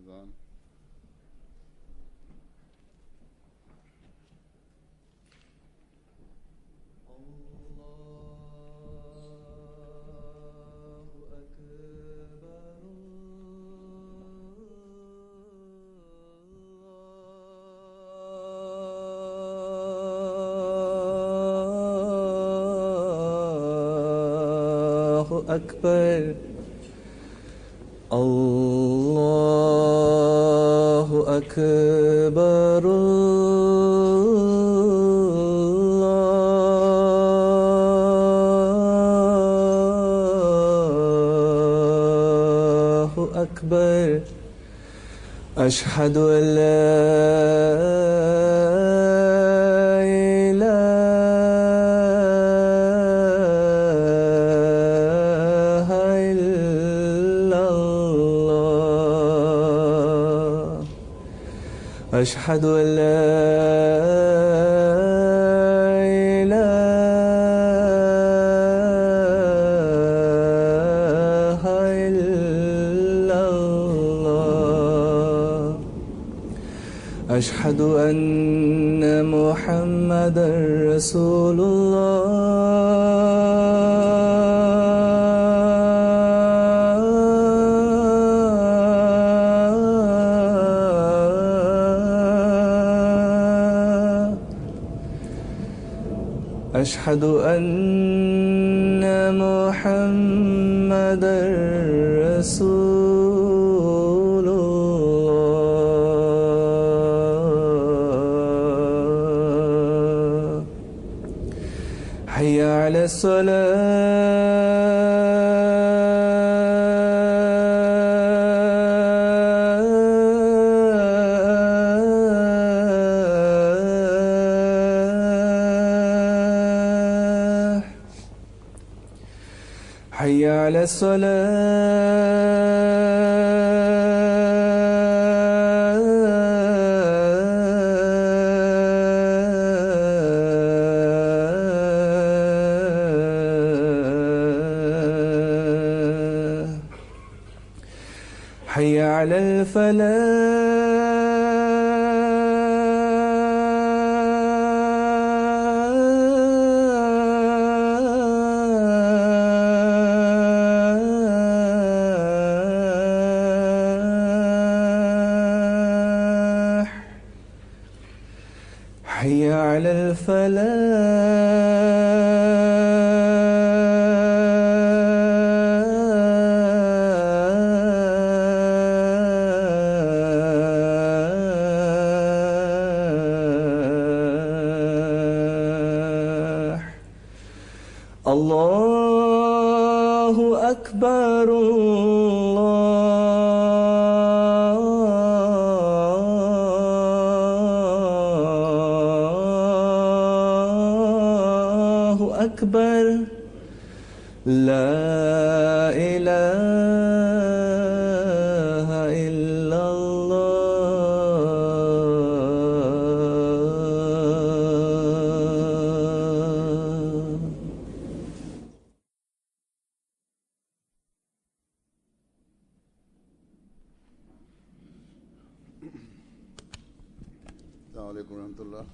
أذان. أكبر. الله أكبر. الله أكبر. أشهد أن لا إله إلا الله. أشهد أن لا إله إلا الله. أشهد أن محمدا رسول الله. أشهد أن محمدا رسول الله. حي على الصلاة. حي على الصلاة. حي على الفلاح. حي على الفلاح. الله أكبر. الله أكبر. لا إله إلا الله. السلام عليكم ورحمة الله.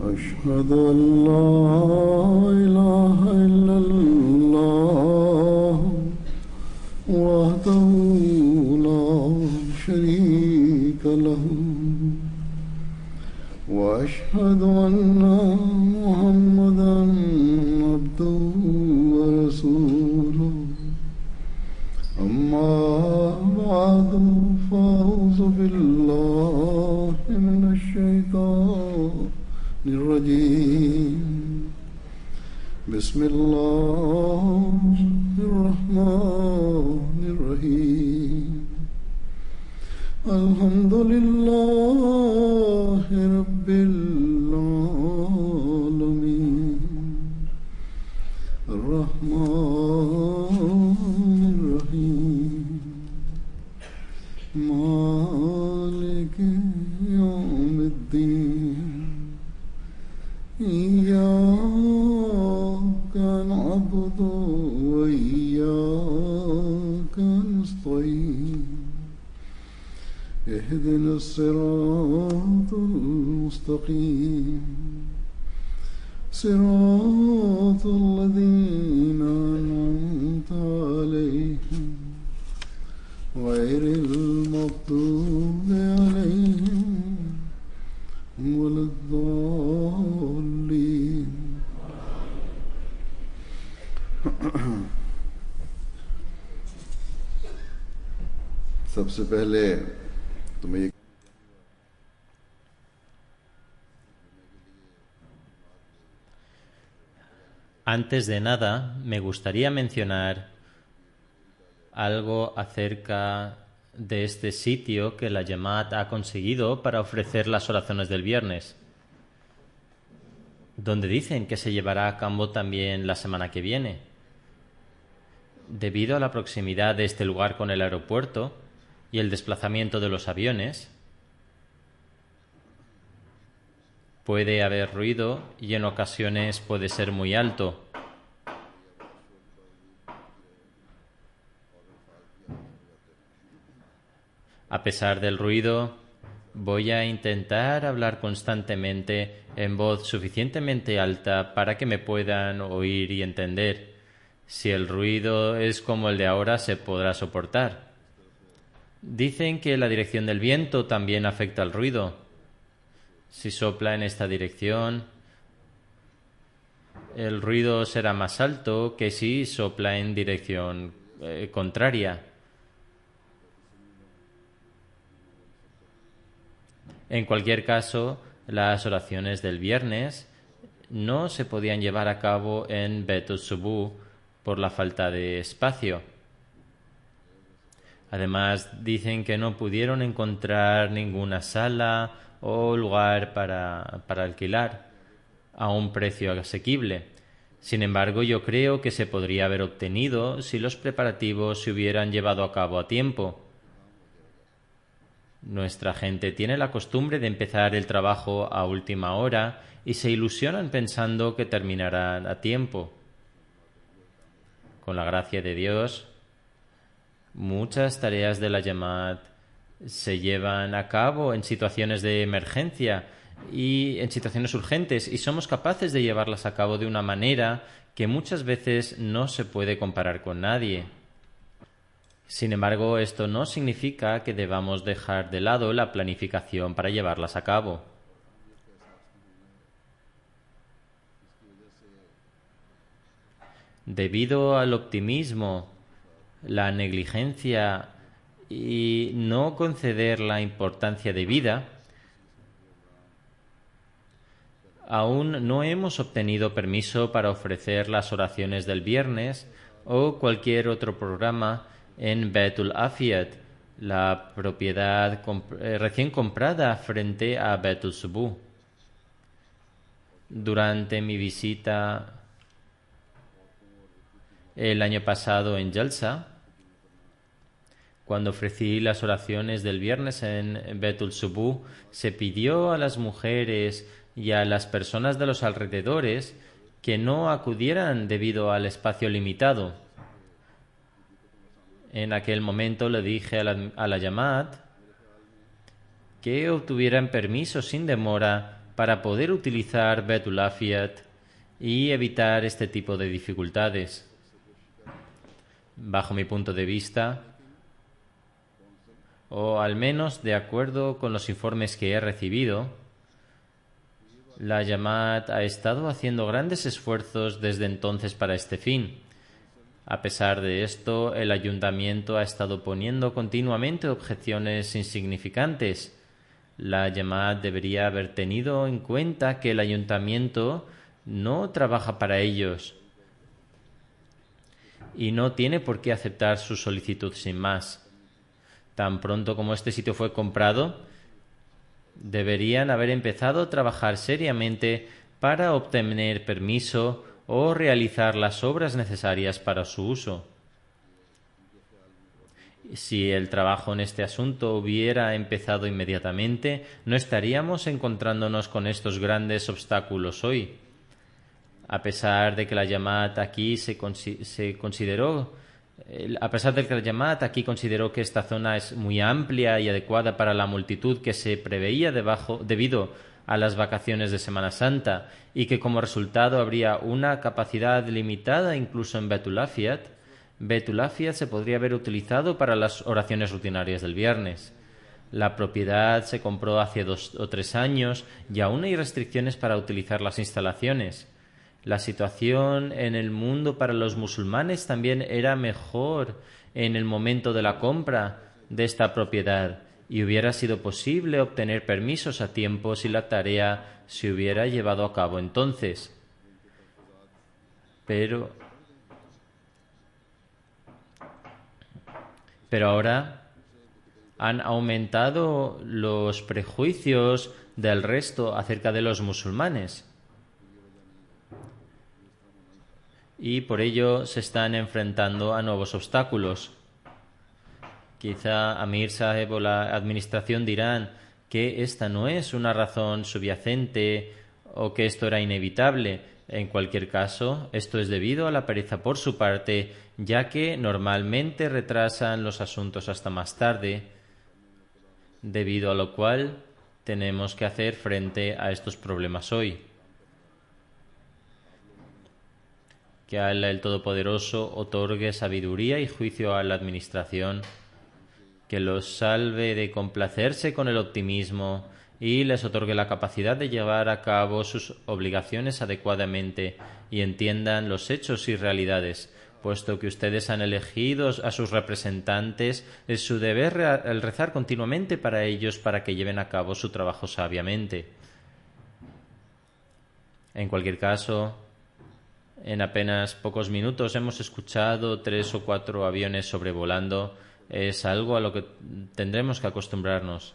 أشهد أن لا إله إلا الله وحده لا شريك له وأشهد أن محمدا عبده ورسوله. أما بعد فأعوذ بالله من الشيطان الرجيم. بسم الله الرحمن الرحيم. الحمد لله رب العالمين. الرحمن الرحيم. مالك يوم الدين. اهدنا الصراط المستقيم صراط الذين أنعمت عليهم غير المغضوب عليهم ولا الضالين. सबसे पहले तुम्हें ये Antes de nada, me gustaría mencionar algo acerca de este sitio que la Jamaat ha conseguido para ofrecer las oraciones del viernes, donde dicen que se llevará a cabo también la semana que viene. Debido a la proximidad de este lugar con el aeropuerto y el desplazamiento de los aviones, puede haber ruido y en ocasiones puede ser muy alto. A pesar del ruido, voy a intentar hablar constantemente en voz suficientemente alta para que me puedan oír y entender. Si el ruido es como el de ahora, se podrá soportar. Dicen que la dirección del viento también afecta al ruido. Si sopla en esta dirección, el ruido será más alto que si sopla en dirección contraria. En cualquier caso, las oraciones del viernes no se podían llevar a cabo en Bet Subu por la falta de espacio. Además, dicen que no pudieron encontrar ninguna sala o lugar para alquilar a un precio asequible. Sin embargo, yo creo que se podría haber obtenido si los preparativos se hubieran llevado a cabo a tiempo. Nuestra gente tiene la costumbre de empezar el trabajo a última hora y se ilusionan pensando que terminarán a tiempo. Con la gracia de Dios, muchas tareas de la Jamaat se llevan a cabo en situaciones de emergencia y en situaciones urgentes y somos capaces de llevarlas a cabo de una manera que muchas veces no se puede comparar con nadie. Sin embargo, esto no significa que debamos dejar de lado la planificación para llevarlas a cabo. Debido al optimismo, la negligencia y no conceder la importancia debida, aún no hemos obtenido permiso para ofrecer las oraciones del viernes o cualquier otro programa en Betul Afiyat, la propiedad recién comprada frente a Betul Subu. Durante mi visita el año pasado en Jalsa, cuando ofrecí las oraciones del viernes en Betul Subu, se pidió a las mujeres y a las personas de los alrededores que no acudieran debido al espacio limitado. En aquel momento le dije a la Jamaat que obtuvieran permiso sin demora para poder utilizar Betul Afiyat y evitar este tipo de dificultades. Bajo mi punto de vista, o al menos de acuerdo con los informes que he recibido, la Jamaat ha estado haciendo grandes esfuerzos desde entonces para este fin. A pesar de esto, el ayuntamiento ha estado poniendo continuamente objeciones insignificantes. La Jamaat debería haber tenido en cuenta que el ayuntamiento no trabaja para ellos y no tiene por qué aceptar su solicitud sin más. Tan pronto como este sitio fue comprado, deberían haber empezado a trabajar seriamente para obtener permiso o realizar las obras necesarias para su uso. Si el trabajo en este asunto hubiera empezado inmediatamente, no estaríamos encontrándonos con estos grandes obstáculos hoy. A pesar de que la Jamaat aquí se consideró A pesar de que el Jamaat aquí consideró que esta zona es muy amplia y adecuada para la multitud que se preveía debido a las vacaciones de Semana Santa y que como resultado habría una capacidad limitada incluso en Beitul Afiyat, Beitul Afiyat se podría haber utilizado para las oraciones rutinarias del viernes. La propiedad se compró hace 2 o 3 años y aún hay restricciones para utilizar las instalaciones. La situación en el mundo para los musulmanes también era mejor en el momento de la compra de esta propiedad y hubiera sido posible obtener permisos a tiempo si la tarea se hubiera llevado a cabo entonces. Pero ahora han aumentado los prejuicios del resto acerca de los musulmanes. Y por ello se están enfrentando a nuevos obstáculos. Quizá Amir Saheb o la administración dirán que esta no es una razón subyacente o que esto era inevitable. En cualquier caso, esto es debido a la pereza por su parte, ya que normalmente retrasan los asuntos hasta más tarde, debido a lo cual tenemos que hacer frente a estos problemas hoy. Que Allah el Todopoderoso otorgue sabiduría y juicio a la administración, que los salve de complacerse con el optimismo y les otorgue la capacidad de llevar a cabo sus obligaciones adecuadamente y entiendan los hechos y realidades. Puesto que ustedes han elegido a sus representantes, es su deber el rezar continuamente para ellos para que lleven a cabo su trabajo sabiamente. En cualquier caso, en apenas pocos minutos hemos escuchado 3 o 4 aviones sobrevolando. Es algo a lo que tendremos que acostumbrarnos.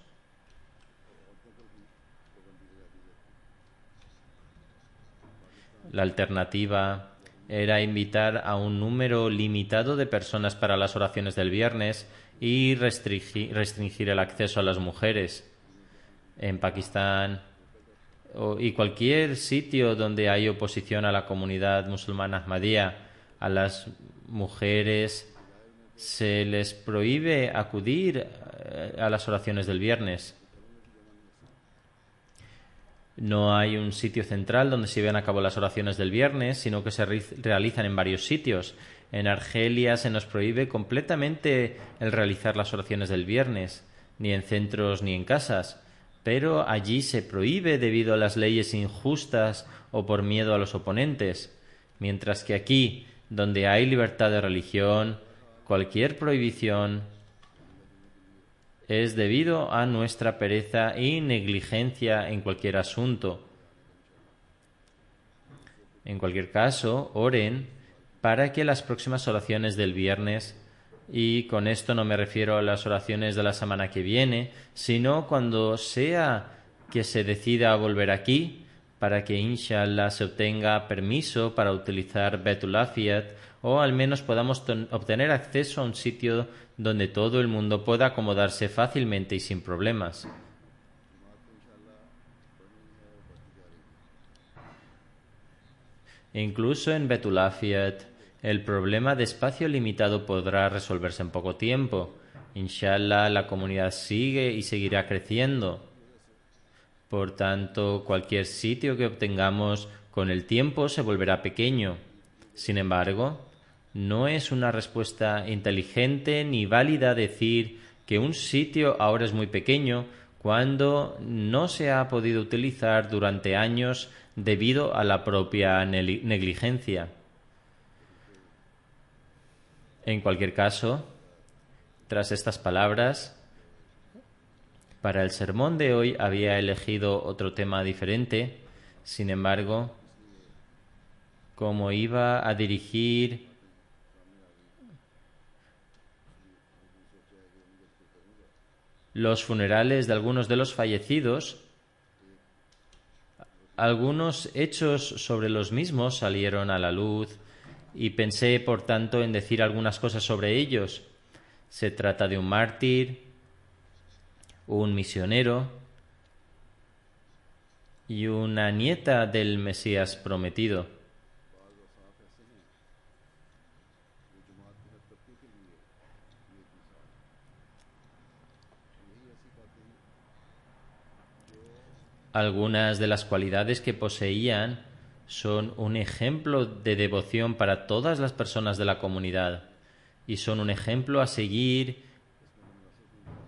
La alternativa era invitar a un número limitado de personas para las oraciones del viernes y restringir el acceso a las mujeres. En Pakistán y cualquier sitio donde hay oposición a la comunidad musulmana Ahmadía, a las mujeres se les prohíbe acudir a las oraciones del viernes. No hay un sitio central donde se lleven a cabo las oraciones del viernes, sino que se realizan en varios sitios. En Argelia se nos prohíbe completamente el realizar las oraciones del viernes, ni en centros ni en casas. Pero allí se prohíbe debido a las leyes injustas o por miedo a los oponentes, mientras que aquí, donde hay libertad de religión, cualquier prohibición es debido a nuestra pereza y negligencia en cualquier asunto. En cualquier caso, oren para que las próximas oraciones del viernes, y con esto no me refiero a las oraciones de la semana que viene, sino cuando sea que se decida volver aquí, para que inshallah se obtenga permiso para utilizar Beitul Afiyat, o al menos podamos obtener acceso a un sitio donde todo el mundo pueda acomodarse fácilmente y sin problemas. Incluso en Beitul Afiyat, el problema de espacio limitado podrá resolverse en poco tiempo. Inshallah, la comunidad sigue y seguirá creciendo. Por tanto, cualquier sitio que obtengamos con el tiempo se volverá pequeño. Sin embargo, no es una respuesta inteligente ni válida decir que un sitio ahora es muy pequeño cuando no se ha podido utilizar durante años debido a la propia negligencia. En cualquier caso, tras estas palabras, para el sermón de hoy había elegido otro tema diferente. Sin embargo, como iba a dirigir los funerales de algunos de los fallecidos, algunos hechos sobre los mismos salieron a la luz y pensé, por tanto, en decir algunas cosas sobre ellos. Se trata de un mártir, un misionero y una nieta del Mesías prometido. Algunas de las cualidades que poseían son un ejemplo de devoción para todas las personas de la comunidad y son un ejemplo a seguir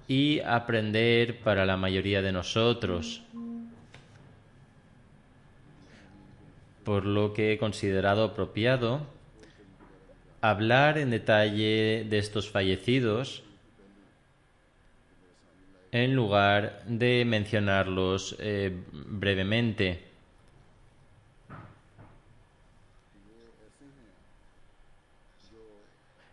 y aprender para la mayoría de nosotros. Por lo que he considerado apropiado hablar en detalle de estos fallecidos en lugar de mencionarlos brevemente.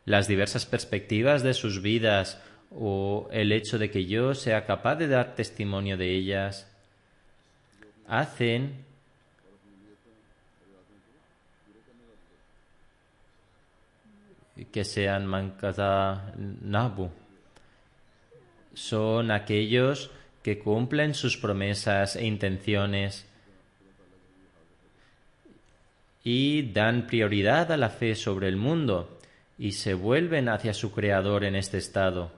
Las diversas perspectivas de sus vidas o el hecho de que yo sea capaz de dar testimonio de ellas hacen que sean Mankata Nabu. Son aquellos que cumplen sus promesas e intenciones y dan prioridad a la fe sobre el mundo y se vuelven hacia su Creador en este estado.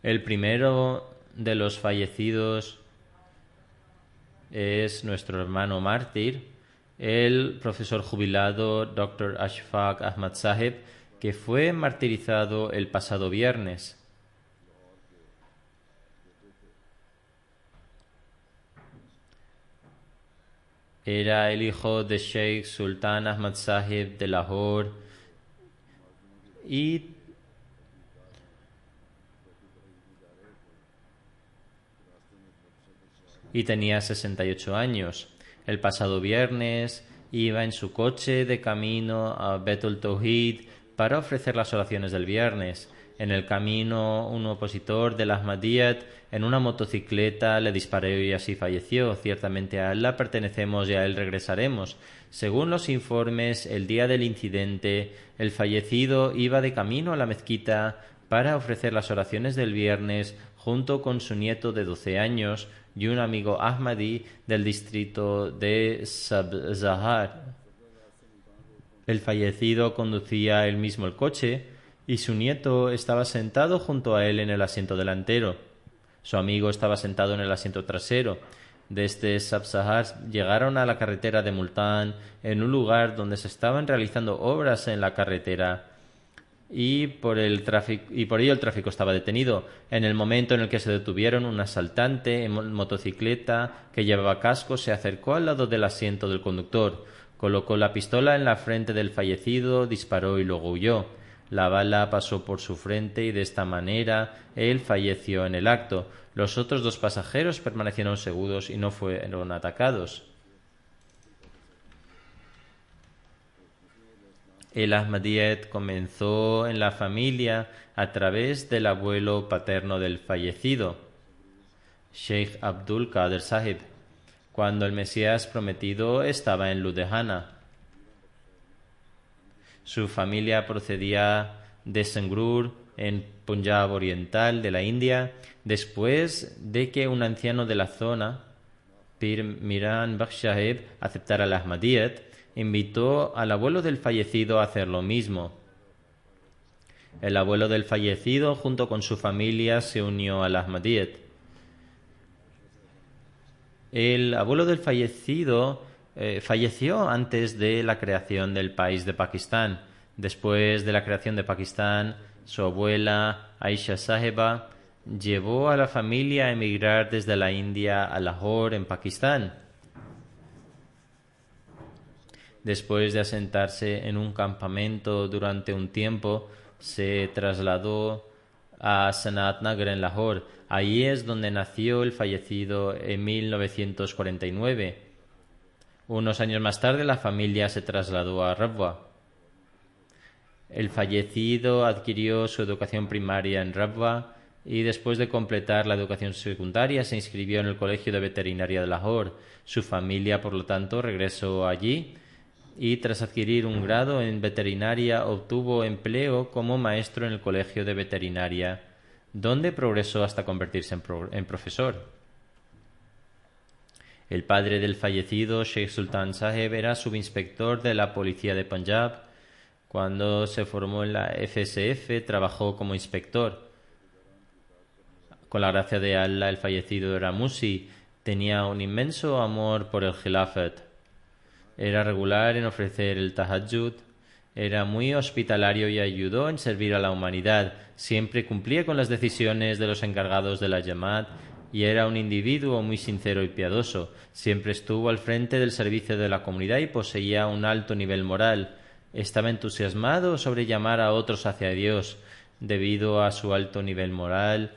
El primero de los fallecidos es nuestro hermano mártir, el profesor jubilado Dr. Ashfaq Ahmad Sahib, que fue martirizado el pasado viernes. Era el hijo de Sheikh Sultan Ahmad Sahib de Lahore y tenía 68 años. El pasado viernes iba en su coche de camino a Betul Tawhid para ofrecer las oraciones del viernes. En el camino, un opositor del Ahmadiyyat en una motocicleta le disparó y así falleció. Ciertamente a Allah pertenecemos y a él regresaremos. Según los informes, el día del incidente, el fallecido iba de camino a la mezquita para ofrecer las oraciones del viernes junto con su nieto de 12 años y un amigo Ahmadi del distrito de Sabzahar. El fallecido conducía él mismo el coche y su nieto estaba sentado junto a él en el asiento delantero. Su amigo estaba sentado en el asiento trasero. Desde Sabzahar llegaron a la carretera de Multán, en un lugar donde se estaban realizando obras en la carretera y por ello el tráfico estaba detenido. En el momento en el que se detuvieron, un asaltante en motocicleta que llevaba casco se acercó al lado del asiento del conductor, colocó la pistola en la frente del fallecido, disparó y luego huyó. La bala pasó por su frente y de esta manera él falleció en el acto. Los otros dos pasajeros permanecieron seguros y no fueron atacados. El Ahmadiyyat comenzó en la familia a través del abuelo paterno del fallecido, Sheikh Abdul Qadir Sahib, cuando el Mesías prometido estaba en Ludhiana. Su familia procedía de Sangrur, en Punjab oriental de la India, después de que un anciano de la zona, Pir Miran Bakhsh Sahib, aceptara el Ahmadiyyat, invitó al abuelo del fallecido a hacer lo mismo. El abuelo del fallecido, junto con su familia, se unió al Ahmadiyyat. El abuelo del fallecido falleció antes de la creación del país de Pakistán. Después de la creación de Pakistán, su abuela, Aisha Sahiba, llevó a la familia a emigrar desde la India a Lahore, en Pakistán. Después de asentarse en un campamento durante un tiempo, se trasladó a Sanat Nagar en Lahore. Allí es donde nació el fallecido en 1949. Unos años más tarde la familia se trasladó a Rabwa. El fallecido adquirió su educación primaria en Rabwa y después de completar la educación secundaria se inscribió en el Colegio de Veterinaria de Lahore. Su familia, por lo tanto, regresó allí y tras adquirir un grado en veterinaria obtuvo empleo como maestro en el Colegio de Veterinaria, donde progresó hasta convertirse en profesor. El padre del fallecido, Sheikh Sultan Sahib, era subinspector de la policía de Punjab. Cuando se formó en la FSF, trabajó como inspector. Con la gracia de Allah, el fallecido Ramusi tenía un inmenso amor por el Khilafat. Era regular en ofrecer el tahajjud, era muy hospitalario y ayudó en servir a la humanidad. Siempre cumplía con las decisiones de los encargados de la Jamaat y era un individuo muy sincero y piadoso. Siempre estuvo al frente del servicio de la comunidad y poseía un alto nivel moral. Estaba entusiasmado sobre llamar a otros hacia Dios. Debido a su alto nivel moral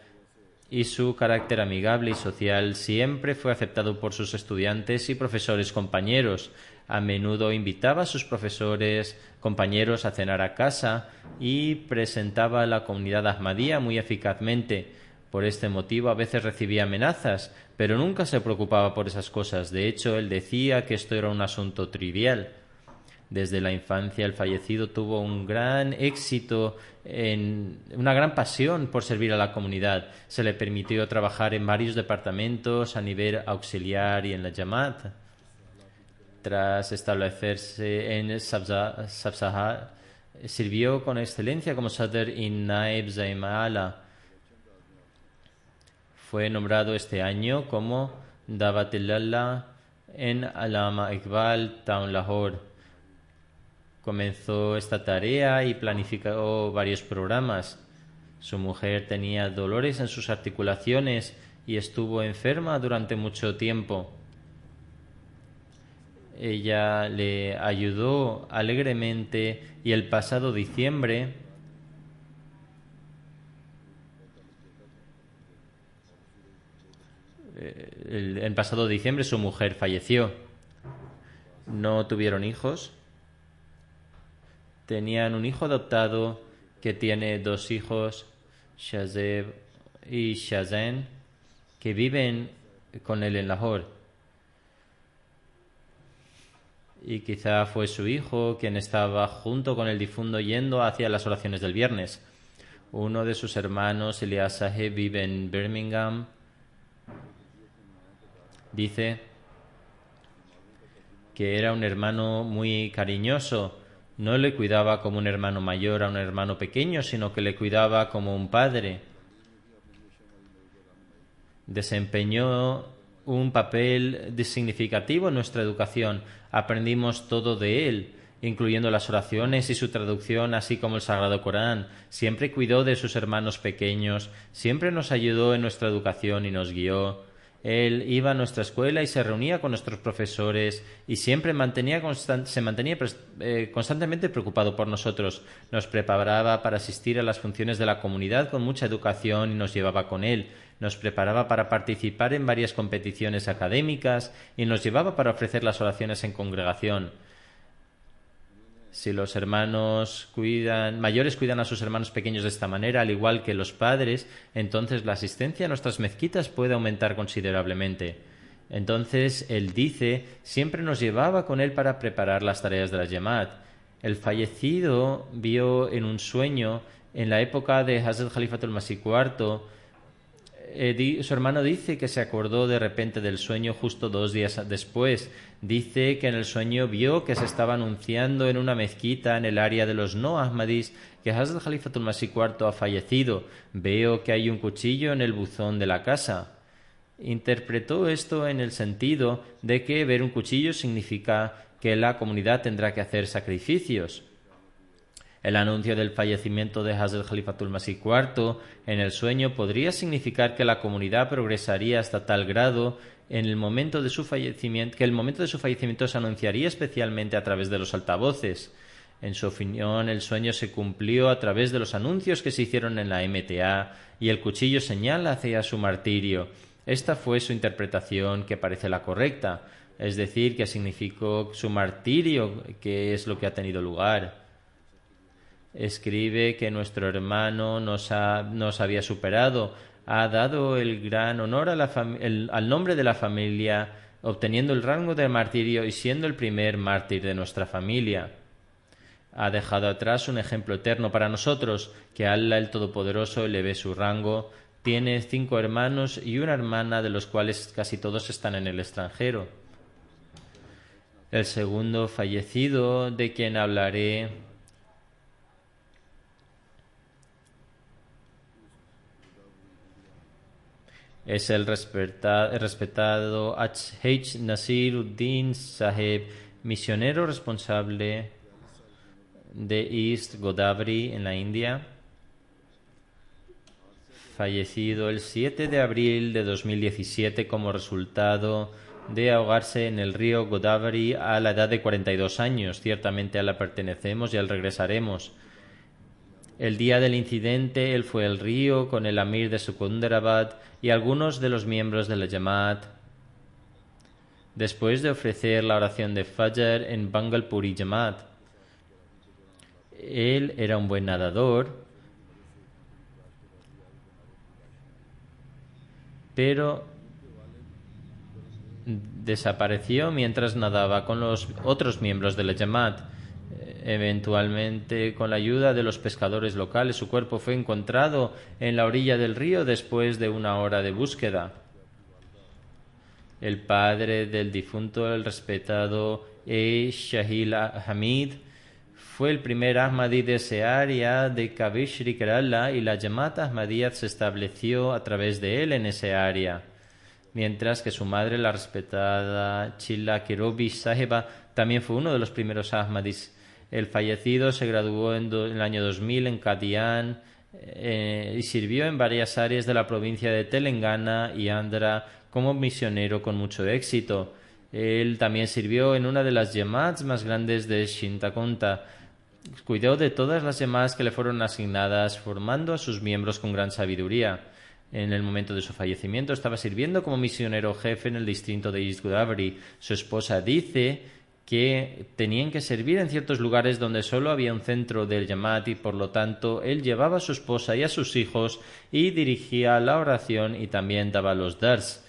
y su carácter amigable y social, siempre fue aceptado por sus estudiantes y profesores compañeros. A menudo invitaba a sus profesores compañeros a cenar a casa y presentaba a la comunidad ahmadía muy eficazmente. Por este motivo a veces recibía amenazas, pero nunca se preocupaba por esas cosas. De hecho, él decía que esto era un asunto trivial. Desde la infancia el fallecido tuvo un gran éxito, una gran pasión por servir a la comunidad. Se le permitió trabajar en varios departamentos a nivel auxiliar y en la Jamaat. Tras establecerse en Sabzahar, sirvió con excelencia como Sadr y Naib Zaimala. Fue nombrado este año como Dawat-e-Allah en Allama Iqbal Town Lahore. Comenzó esta tarea y planificó varios programas. Su mujer tenía dolores en sus articulaciones y estuvo enferma durante mucho tiempo. Ella le ayudó alegremente y el pasado diciembre su mujer falleció. No tuvieron hijos. Tenían un hijo adoptado que tiene 2 hijos, Shazeb y Shazen, que viven con él en Lahore. Y quizá fue su hijo quien estaba junto con el difunto yendo hacia las oraciones del viernes. Uno de sus hermanos, Elias Saheb, vive en Birmingham. Dice que era un hermano muy cariñoso. No le cuidaba como un hermano mayor a un hermano pequeño, sino que le cuidaba como un padre. Desempeñó un papel significativo en nuestra educación. Aprendimos todo de él, incluyendo las oraciones y su traducción, así como el Sagrado Corán. Siempre cuidó de sus hermanos pequeños, siempre nos ayudó en nuestra educación y nos guió. Él iba a nuestra escuela y se reunía con nuestros profesores y siempre se mantenía constantemente preocupado por nosotros. Nos preparaba para asistir a las funciones de la comunidad con mucha educación y nos llevaba con él. Nos preparaba para participar en varias competiciones académicas y nos llevaba para ofrecer las oraciones en congregación. Si los hermanos mayores cuidan a sus hermanos pequeños de esta manera, al igual que los padres, entonces la asistencia a nuestras mezquitas puede aumentar considerablemente. Entonces, él dice, siempre nos llevaba con él para preparar las tareas de la Jamaat. El fallecido vio en un sueño, en la época de Hazrat Khalifatul Masih IV, su hermano dice que se acordó de repente del sueño justo 2 días después. Dice que en el sueño vio que se estaba anunciando en una mezquita en el área de los no Ahmadis que Hazrat Khalifatul Masih IV ha fallecido. Veo que hay un cuchillo en el buzón de la casa. Interpretó esto en el sentido de que ver un cuchillo significa que la comunidad tendrá que hacer sacrificios. El anuncio del fallecimiento de Hazrat Khalifatul Masih IV en el sueño podría significar que la comunidad progresaría hasta tal grado que el momento de su fallecimiento se anunciaría especialmente a través de los altavoces. En su opinión, el sueño se cumplió a través de los anuncios que se hicieron en la MTA y el cuchillo señala hacia su martirio. Esta fue su interpretación, que parece la correcta, es decir, que significó su martirio, que es lo que ha tenido lugar. Escribe que nuestro hermano nos había superado, ha dado el gran honor al nombre de la familia, obteniendo el rango de martirio y siendo el primer mártir de nuestra familia. Ha dejado atrás un ejemplo eterno para nosotros, que Allah el Todopoderoso eleve su rango. Tiene 5 hermanos y una hermana, de los cuales casi todos están en el extranjero. El segundo fallecido de quien hablaré es el respetado H. Nasiruddin Saheb, misionero responsable de East Godavari en la India, fallecido el 7 de abril de 2017 como resultado de ahogarse en el río Godavari a la edad de 42 años. Ciertamente a la pertenecemos y al regresaremos. El día del incidente, él fue al río con el Amir de Secunderabad y algunos de los miembros de la Jamaat. Después de ofrecer la oración de Fajr en Bangalpuri Jamaat, él era un buen nadador, pero desapareció mientras nadaba con los otros miembros de la Jamaat. Eventualmente, con la ayuda de los pescadores locales, su cuerpo fue encontrado en la orilla del río después de una hora de búsqueda. El padre del difunto, el respetado Shahil Hamid, fue el primer Ahmadi de ese área de Kavishri Kerala y la Jamaat Ahmadiyya se estableció a través de él en ese área. Mientras que su madre, la respetada Chilla Kirobi Saheba, también fue uno de los primeros Ahmadis. El fallecido se graduó en el año 2000 en Kadian y sirvió en varias áreas de la provincia de Telangana y Andhra como misionero con mucho éxito. Él también sirvió en una de las Jamaats más grandes de Shintakonta. Cuidó de todas las Jamaats que le fueron asignadas, formando a sus miembros con gran sabiduría. En el momento de su fallecimiento estaba sirviendo como misionero jefe en el distrito de East Godavari. Su esposa dice que tenían que servir en ciertos lugares donde solo había un centro del Jamaat y por lo tanto él llevaba a su esposa y a sus hijos y dirigía la oración y también daba los dars.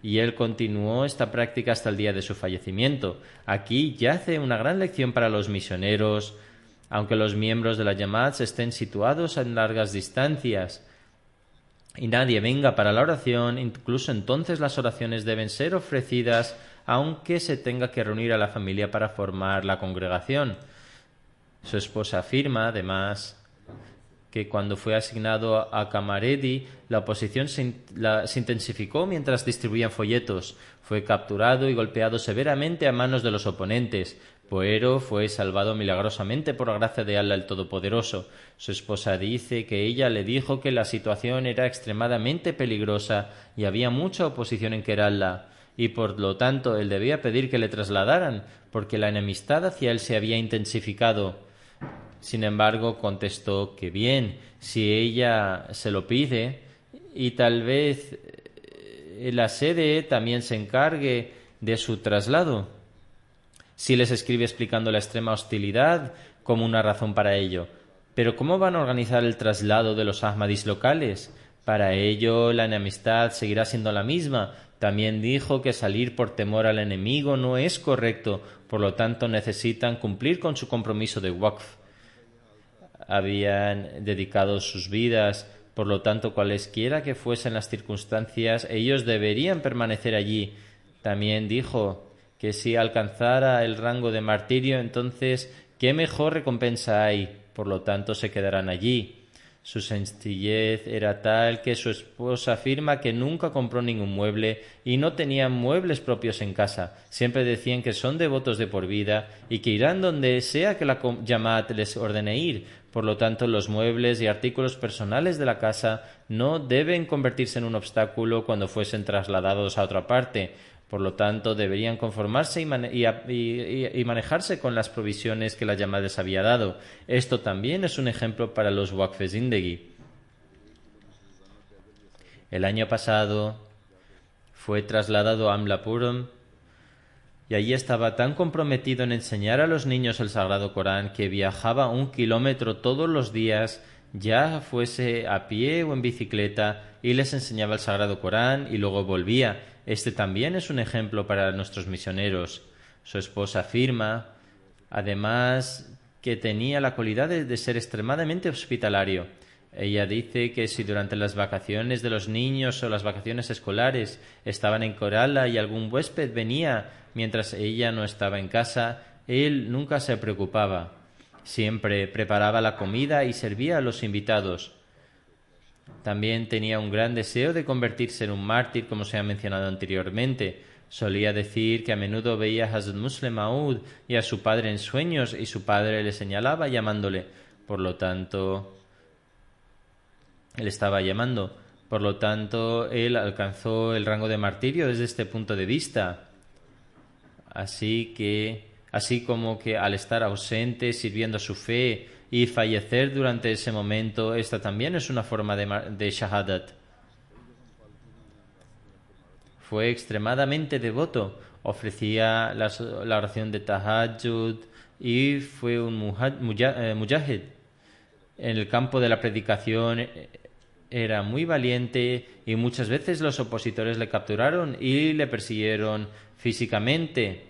Y él continuó esta práctica hasta el día de su fallecimiento. Aquí yace una gran lección para los misioneros, aunque los miembros de la Jamaat estén situados en largas distancias y nadie venga para la oración, incluso entonces las oraciones deben ser ofrecidas aunque se tenga que reunir a la familia para formar la congregación. Su esposa afirma, además, que cuando fue asignado a Kamaredi, la oposición se intensificó mientras distribuían folletos. Fue capturado y golpeado severamente a manos de los oponentes, pero fue salvado milagrosamente por la gracia de Allah el Todopoderoso. Su esposa dice que ella le dijo que la situación era extremadamente peligrosa y había mucha oposición en Kerala, y por lo tanto él debía pedir que le trasladaran, porque la enemistad hacia él se había intensificado. Sin embargo, contestó que bien, si ella se lo pide, y tal vez la sede también se encargue de su traslado. Si les escribe explicando la extrema hostilidad como una razón para ello. Pero ¿cómo van a organizar el traslado de los Ahmadis locales? Para ello, la enemistad seguirá siendo la misma. También dijo que salir por temor al enemigo no es correcto, por lo tanto necesitan cumplir con su compromiso de Waqf. Habían dedicado sus vidas, por lo tanto cualesquiera que fuesen las circunstancias, ellos deberían permanecer allí. También dijo que si alcanzara el rango de martirio, entonces ¿qué mejor recompensa hay? Por lo tanto se quedarán allí. Su sencillez era tal que su esposa afirma que nunca compró ningún mueble y no tenían muebles propios en casa. Siempre decían que son devotos de por vida y que irán donde sea que la Jamaat les ordene ir. Por lo tanto, los muebles y artículos personales de la casa no deben convertirse en un obstáculo cuando fuesen trasladados a otra parte. Por lo tanto, deberían conformarse y manejarse con las provisiones que la Jamaat les había dado. Esto también es un ejemplo para los Waqf Zindagi. El año pasado fue trasladado a Amlapuram y allí estaba tan comprometido en enseñar a los niños el Sagrado Corán que viajaba 1 kilómetro todos los días, ya fuese a pie o en bicicleta, y les enseñaba el Sagrado Corán y luego volvía. Este también es un ejemplo para nuestros misioneros. Su esposa afirma, además, que tenía la cualidad de ser extremadamente hospitalario. Ella dice que si durante las vacaciones de los niños o las vacaciones escolares estaban en Kerala y algún huésped venía mientras ella no estaba en casa, él nunca se preocupaba. Siempre preparaba la comida y servía a los invitados. También tenía un gran deseo de convertirse en un mártir, como se ha mencionado anteriormente. Solía decir que a menudo veía a Hazrat Muslim Maud y a su padre en sueños y su padre le señalaba llamándole. Por lo tanto, él estaba llamando. Por lo tanto, él alcanzó el rango de martirio desde este punto de vista. Así como que al estar ausente, sirviendo a su fe y fallecer durante ese momento, esta también es una forma de shahadat. Fue extremadamente devoto, ofrecía la oración de tahajjud y fue un mujahid. En el campo de la predicación era muy valiente y muchas veces los opositores le capturaron y le persiguieron físicamente.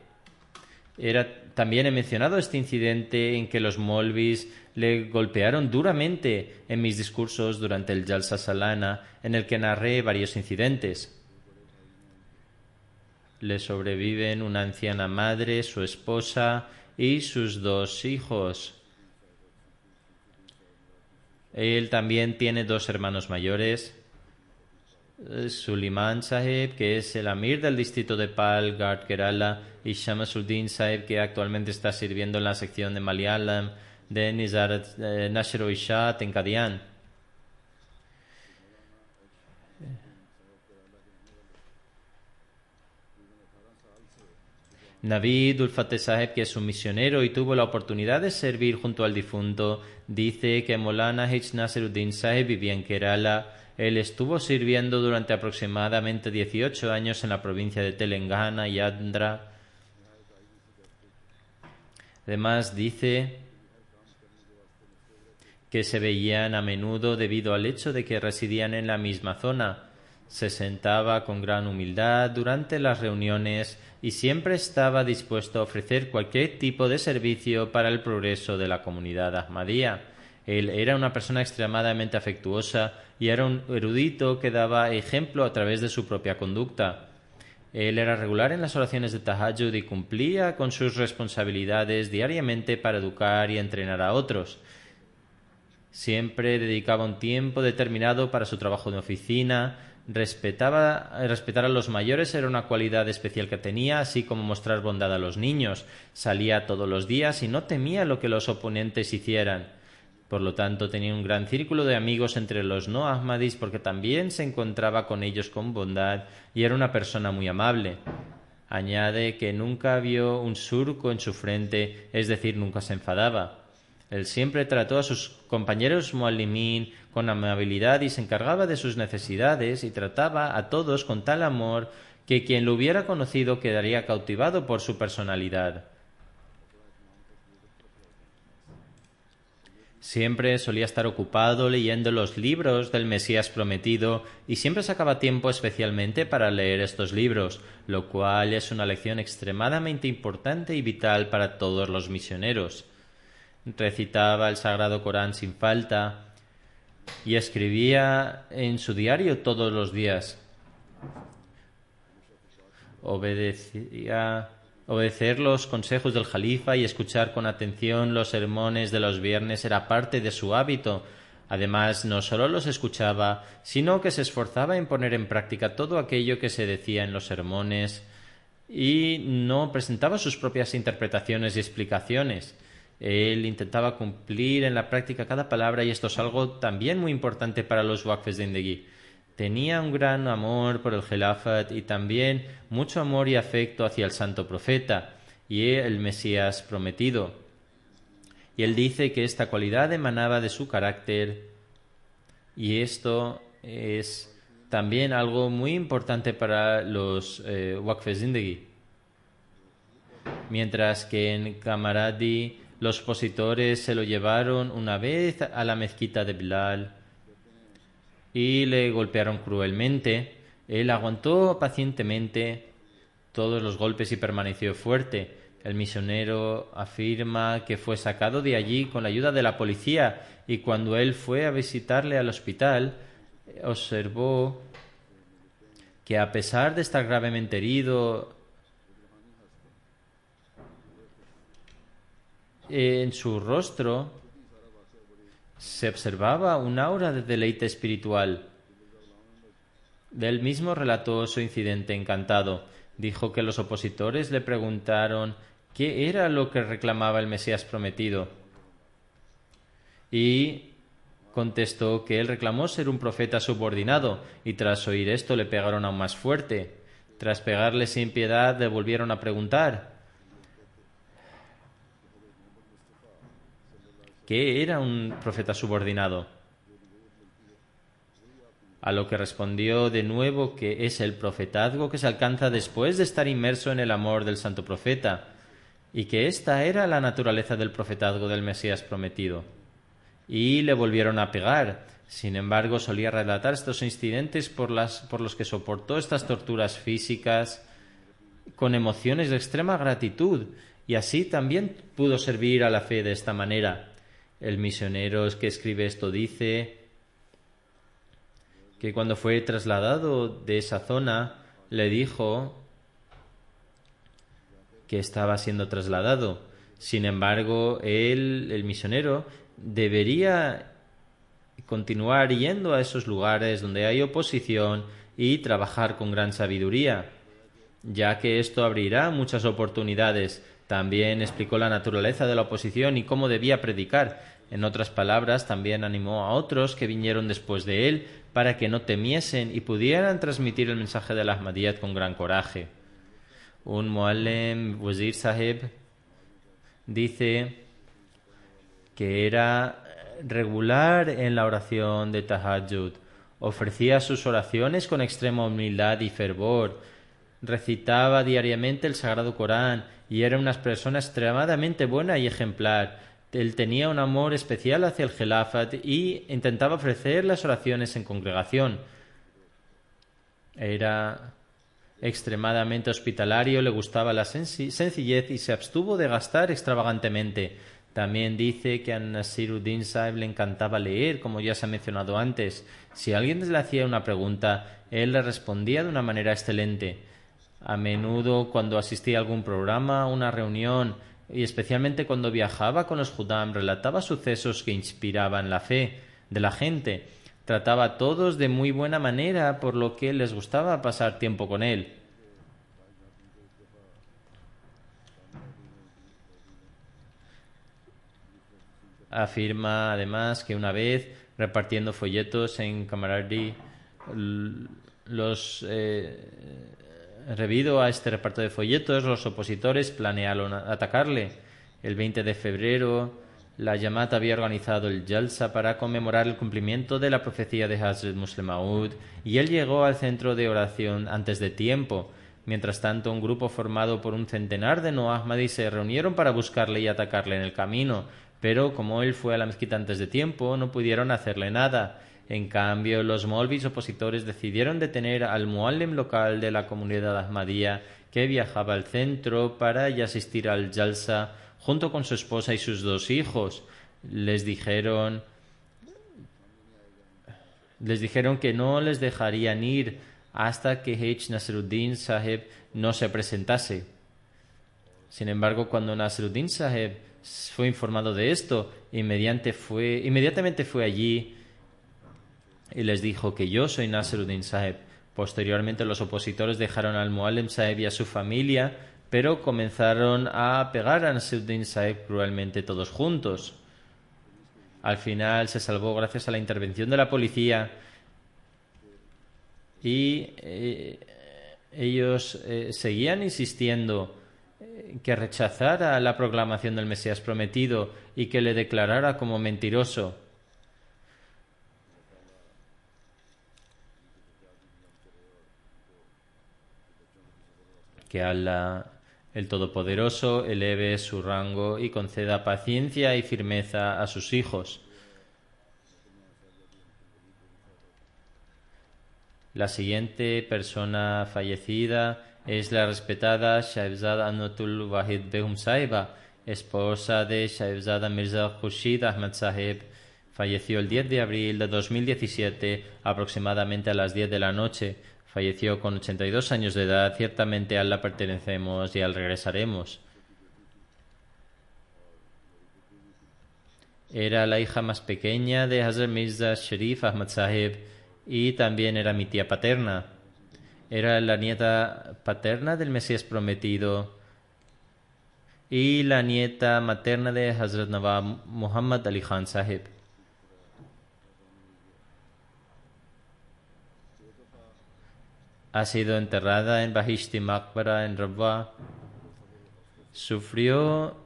También he mencionado este incidente en que los Molvis le golpearon duramente en mis discursos durante el Jalsa Salana, en el que narré varios incidentes. Le sobreviven una anciana madre, su esposa y sus 2 hijos. Él también tiene 2 hermanos mayores. Suleiman Saheb, que es el amir del distrito de Palghat, Kerala, y Shamsuddin Saheb, que actualmente está sirviendo en la sección de Malayalam de Nashr-o-Ishat en Qadian. Navid Ulfateh Saheb, que es un misionero y tuvo la oportunidad de servir junto al difunto, dice que Maulana H. Nasiruddin Saheb vivía en Kerala. Él estuvo sirviendo durante aproximadamente 18 años en la provincia de Telangana y Andhra. Además, dice que se veían a menudo debido al hecho de que residían en la misma zona. Se sentaba con gran humildad durante las reuniones y siempre estaba dispuesto a ofrecer cualquier tipo de servicio para el progreso de la comunidad Ahmadía. Él era una persona extremadamente afectuosa y era un erudito que daba ejemplo a través de su propia conducta. Él era regular en las oraciones de Tahajjud y cumplía con sus responsabilidades diariamente para educar y entrenar a otros. Siempre dedicaba un tiempo determinado para su trabajo de oficina. Respetar a los mayores era una cualidad especial que tenía, así como mostrar bondad a los niños. Salía todos los días y no temía lo que los oponentes hicieran. Por lo tanto, tenía un gran círculo de amigos entre los no ahmadis porque también se encontraba con ellos con bondad y era una persona muy amable. Añade que nunca vio un surco en su frente, es decir, nunca se enfadaba. Él siempre trató a sus compañeros muallimín con amabilidad y se encargaba de sus necesidades y trataba a todos con tal amor que quien lo hubiera conocido quedaría cautivado por su personalidad. Siempre solía estar ocupado leyendo los libros del Mesías prometido y siempre sacaba tiempo especialmente para leer estos libros, lo cual es una lección extremadamente importante y vital para todos los misioneros. Recitaba el Sagrado Corán sin falta y escribía en su diario todos los días. Obedecer los consejos del Jalifa y escuchar con atención los sermones de los viernes era parte de su hábito. Además, no solo los escuchaba, sino que se esforzaba en poner en práctica todo aquello que se decía en los sermones y no presentaba sus propias interpretaciones y explicaciones. Él intentaba cumplir en la práctica cada palabra y esto es algo también muy importante para los Waqf Zindagi. Tenía un gran amor por el Khilafat y también mucho amor y afecto hacia el Santo Profeta y el Mesías prometido. Y él dice que esta cualidad emanaba de su carácter y esto es también algo muy importante para los Waqf Zindagi. Mientras que en Kamaradi los opositores se lo llevaron una vez a la mezquita de Bilal y le golpearon cruelmente. Él aguantó pacientemente todos los golpes y permaneció fuerte. El misionero afirma que fue sacado de allí con la ayuda de la policía y cuando él fue a visitarle al hospital observó que a pesar de estar gravemente herido, en su rostro se observaba un aura de deleite espiritual. Él mismo relató su incidente encantado. Dijo que los opositores le preguntaron qué era lo que reclamaba el Mesías prometido. Y contestó que él reclamó ser un profeta subordinado, y tras oír esto le pegaron aún más fuerte. Tras pegarle sin piedad, le volvieron a preguntar ¿qué era un profeta subordinado? A lo que respondió de nuevo que es el profetazgo que se alcanza después de estar inmerso en el amor del santo profeta, y que esta era la naturaleza del profetazgo del Mesías prometido. Y le volvieron a pegar. Sin embargo, solía relatar estos incidentes por los que soportó estas torturas físicas con emociones de extrema gratitud, y así también pudo servir a la fe de esta manera. El misionero que escribe esto dice que cuando fue trasladado de esa zona, le dijo que estaba siendo trasladado. Sin embargo, el misionero, debería continuar yendo a esos lugares donde hay oposición y trabajar con gran sabiduría, ya que esto abrirá muchas oportunidades. También explicó la naturaleza de la oposición y cómo debía predicar. En otras palabras, también animó a otros que vinieron después de él para que no temiesen y pudieran transmitir el mensaje de la Ahmadiyyat con gran coraje. Un Muallim Wazir Sahib dice que era regular en la oración de Tahajjud. Ofrecía sus oraciones con extrema humildad y fervor. Recitaba diariamente el Sagrado Corán y era una persona extremadamente buena y ejemplar. Él tenía un amor especial hacia el Khilafat y intentaba ofrecer las oraciones en congregación. Era extremadamente hospitalario, le gustaba la sencillez y se abstuvo de gastar extravagantemente. También dice que a Nasiruddin Sahib le encantaba leer, como ya se ha mencionado antes. Si alguien le hacía una pregunta, él le respondía de una manera excelente. A menudo, cuando asistía a algún programa, una reunión, y especialmente cuando viajaba con los Judam, relataba sucesos que inspiraban la fe de la gente. Trataba a todos de muy buena manera, por lo que les gustaba pasar tiempo con él. Afirma además que una vez, repartiendo folletos en Kamaradi, debido a este reparto de folletos, los opositores planearon atacarle. El 20 de febrero, la Jamaat había organizado el Jalsa para conmemorar el cumplimiento de la profecía de Hazrat Musleh Maud, y él llegó al centro de oración antes de tiempo. Mientras tanto, un grupo formado por un centenar de no Ahmadis se reunieron para buscarle y atacarle en el camino, pero como él fue a la mezquita antes de tiempo, no pudieron hacerle nada. En cambio, los Maulvis opositores decidieron detener al muallim local de la comunidad Ahmadía, que viajaba al centro para asistir al Jalsa junto con su esposa y sus 2 hijos. Les dijeron que no les dejarían ir hasta que H. Nasiruddin Sahib no se presentase. Sin embargo, cuando Nasiruddin Sahib fue informado de esto, inmediatamente fue allí y les dijo que yo soy Nasiruddin Sahib. Posteriormente, los opositores dejaron al Muallim Sahib y a su familia, pero comenzaron a pegar a Nasiruddin Sahib cruelmente todos juntos. Al final se salvó gracias a la intervención de la policía y ellos seguían insistiendo que rechazara la proclamación del Mesías prometido y que le declarara como mentiroso. Que Allah, el Todopoderoso, eleve su rango y conceda paciencia y firmeza a sus hijos. La siguiente persona fallecida es la respetada Shahzada Anwatul Wahid Begum Sahiba, esposa de Shahzada Mirza Khurshid Ahmad Sahib. Falleció el 10 de abril de 2017, aproximadamente a las 10 de la noche. Falleció con 82 años de edad. Ciertamente a Allah pertenecemos y a él regresaremos. Era la hija más pequeña de Hazrat Mirza Sharif Ahmad Sahib y también era mi tía paterna. Era la nieta paterna del Mesías prometido y la nieta materna de Hazrat Nawab Muhammad Ali Khan Sahib. Ha sido enterrada en Bahishti Maqbara en Rabwa. Sufrió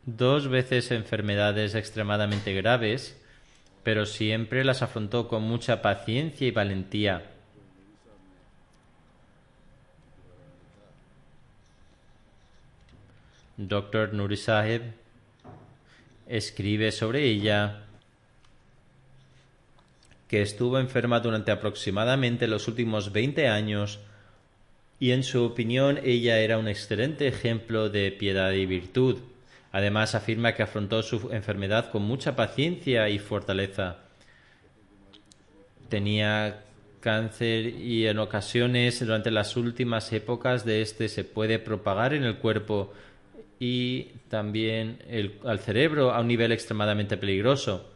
2 veces enfermedades extremadamente graves, pero siempre las afrontó con mucha paciencia y valentía. Dr. Nuri Sahib escribe sobre ella que estuvo enferma durante aproximadamente los últimos 20 años y en su opinión ella era un excelente ejemplo de piedad y virtud. Además afirma que afrontó su enfermedad con mucha paciencia y fortaleza. Tenía cáncer y en ocasiones durante las últimas épocas de este se puede propagar en el cuerpo y también al cerebro a un nivel extremadamente peligroso.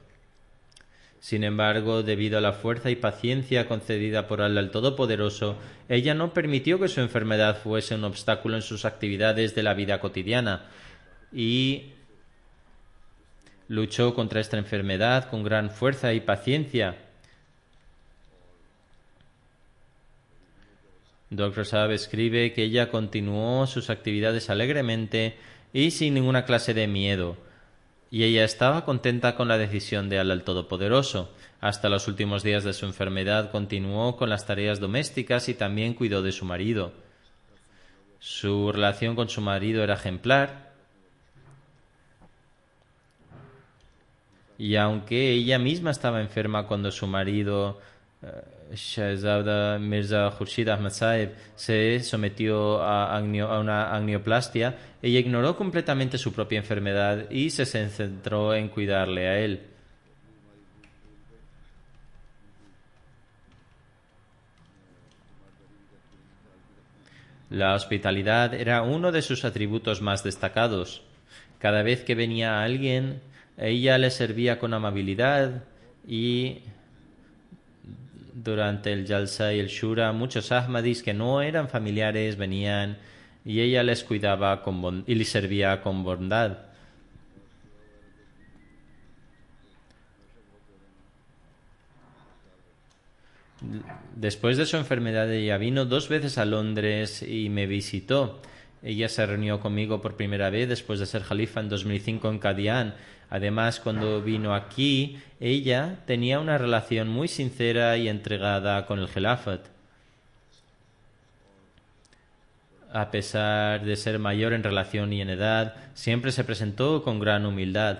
Sin embargo, debido a la fuerza y paciencia concedida por Allah el Todopoderoso, ella no permitió que su enfermedad fuese un obstáculo en sus actividades de la vida cotidiana y luchó contra esta enfermedad con gran fuerza y paciencia. Dr. Saab escribe que ella continuó sus actividades alegremente y sin ninguna clase de miedo, y ella estaba contenta con la decisión de Allah el Todopoderoso. Hasta los últimos días de su enfermedad continuó con las tareas domésticas y también cuidó de su marido. Su relación con su marido era ejemplar, y aunque ella misma estaba enferma cuando su marido Shahzada Mirza Khurshid Ahmad Sahib se sometió a una angioplastia, ella ignoró completamente su propia enfermedad y se centró en cuidarle a él. La hospitalidad era uno de sus atributos más destacados. Cada vez que venía alguien, ella le servía con amabilidad y durante el Jalsa y el Shura, muchos Ahmadis que no eran familiares venían y ella les cuidaba y les servía con bondad. Después de su enfermedad, ella vino 2 veces a Londres y me visitó. Ella se reunió conmigo por primera vez después de ser Jalifa en 2005 en Qadian. Además, cuando vino aquí, ella tenía una relación muy sincera y entregada con el Khilafat. A pesar de ser mayor en relación y en edad, siempre se presentó con gran humildad.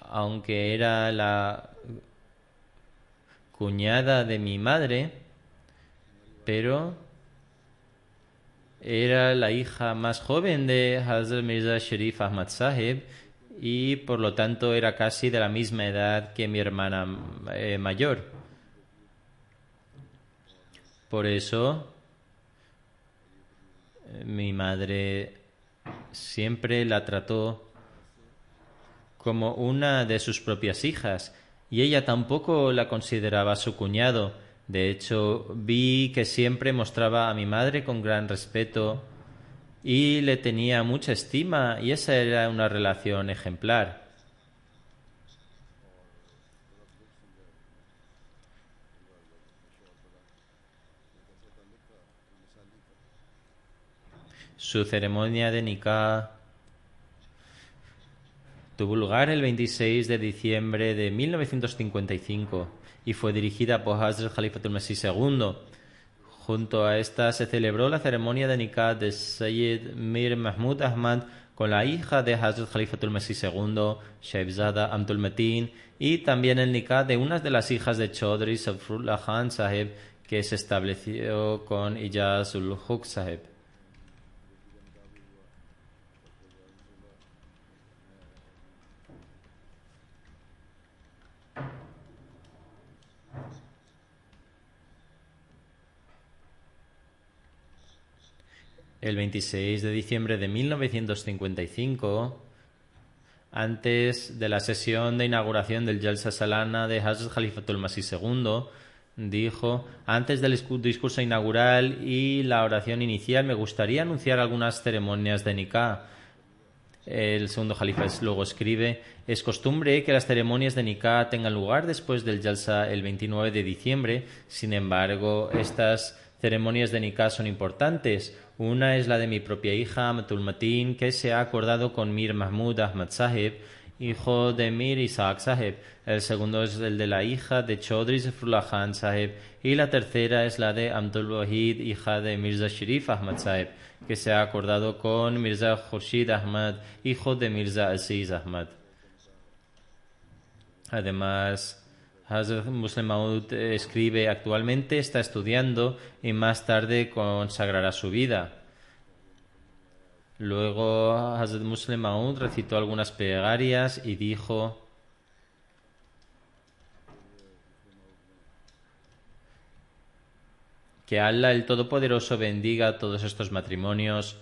Aunque era la cuñada de mi madre, pero era la hija más joven de Hazrat Mirza Sharif Ahmad Sahib y por lo tanto era casi de la misma edad que mi hermana mayor. Por eso mi madre siempre la trató como una de sus propias hijas y ella tampoco la consideraba su cuñado. De hecho, vi que siempre mostraba a mi madre con gran respeto y le tenía mucha estima y esa era una relación ejemplar. Su ceremonia de nikah tuvo lugar el 26 de diciembre de 1955 y fue dirigida por Hazrat Khalifatul Masih II. Junto a esta se celebró la ceremonia de nikah de Sayyid Mir Mahmud Ahmad con la hija de Hazrat Khalifatul Masih II, Shahzada Amtul Mateen, y también el nikah de una de las hijas de Chaudhry Safrullah Khan Sahib que se estableció con Ijaz ul Huq Sahib. El 26 de diciembre de 1955, antes de la sesión de inauguración del Jalsa Salana de Hazrat Khalifatul Masih II, dijo: antes del discurso inaugural y la oración inicial me gustaría anunciar algunas ceremonias de nikah. El segundo Jalifa luego escribe: es costumbre que las ceremonias de nikah tengan lugar después del Jalsa el 29 de diciembre. Sin embargo, estas ceremonias de nikah son importantes. Una es la de mi propia hija, Amatul Mateen, que se ha acordado con Mir Mahmud Ahmad Saheb, hijo de Mir Isaac Saheb. El segundo es el de la hija de Chaudhry Zafrullah Khan Saheb. Y la tercera es la de Abdul Wahid, hija de Mirza Sharif Ahmad Saheb, que se ha acordado con Mirza Khurshid Ahmad, hijo de Mirza Aziz Ahmad. Además, Hazrat Muslim Maud escribe: actualmente está estudiando y más tarde consagrará su vida. Luego Hazrat Muslim Maud recitó algunas plegarias y dijo: que Allah el Todopoderoso bendiga todos estos matrimonios,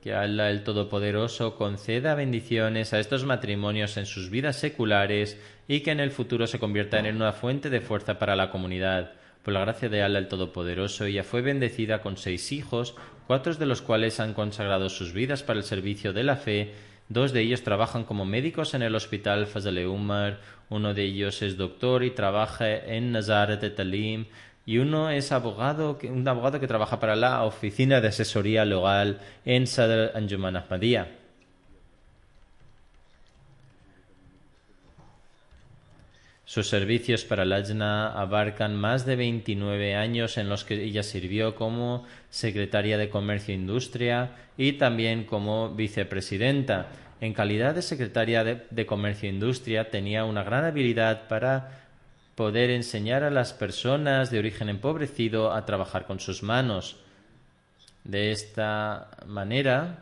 que Allah el Todopoderoso conceda bendiciones a estos matrimonios en sus vidas seculares y que en el futuro se conviertan en una fuente de fuerza para la comunidad. Por la gracia de Allah el Todopoderoso, ella fue bendecida con 6 hijos, 4 de los cuales han consagrado sus vidas para el servicio de la fe. 2 de ellos trabajan como médicos en el hospital Fazl-e Umar, uno de ellos es doctor y trabaja en Nazaret Talim, y uno es un abogado que trabaja para la oficina de asesoría legal en Sadr Anjuman Ahmadiyya. Sus servicios para Lajna abarcan más de 29 años en los que ella sirvió como secretaria de Comercio e Industria y también como vicepresidenta. En calidad de secretaria de Comercio e Industria tenía una gran habilidad para poder enseñar a las personas de origen empobrecido a trabajar con sus manos. De esta manera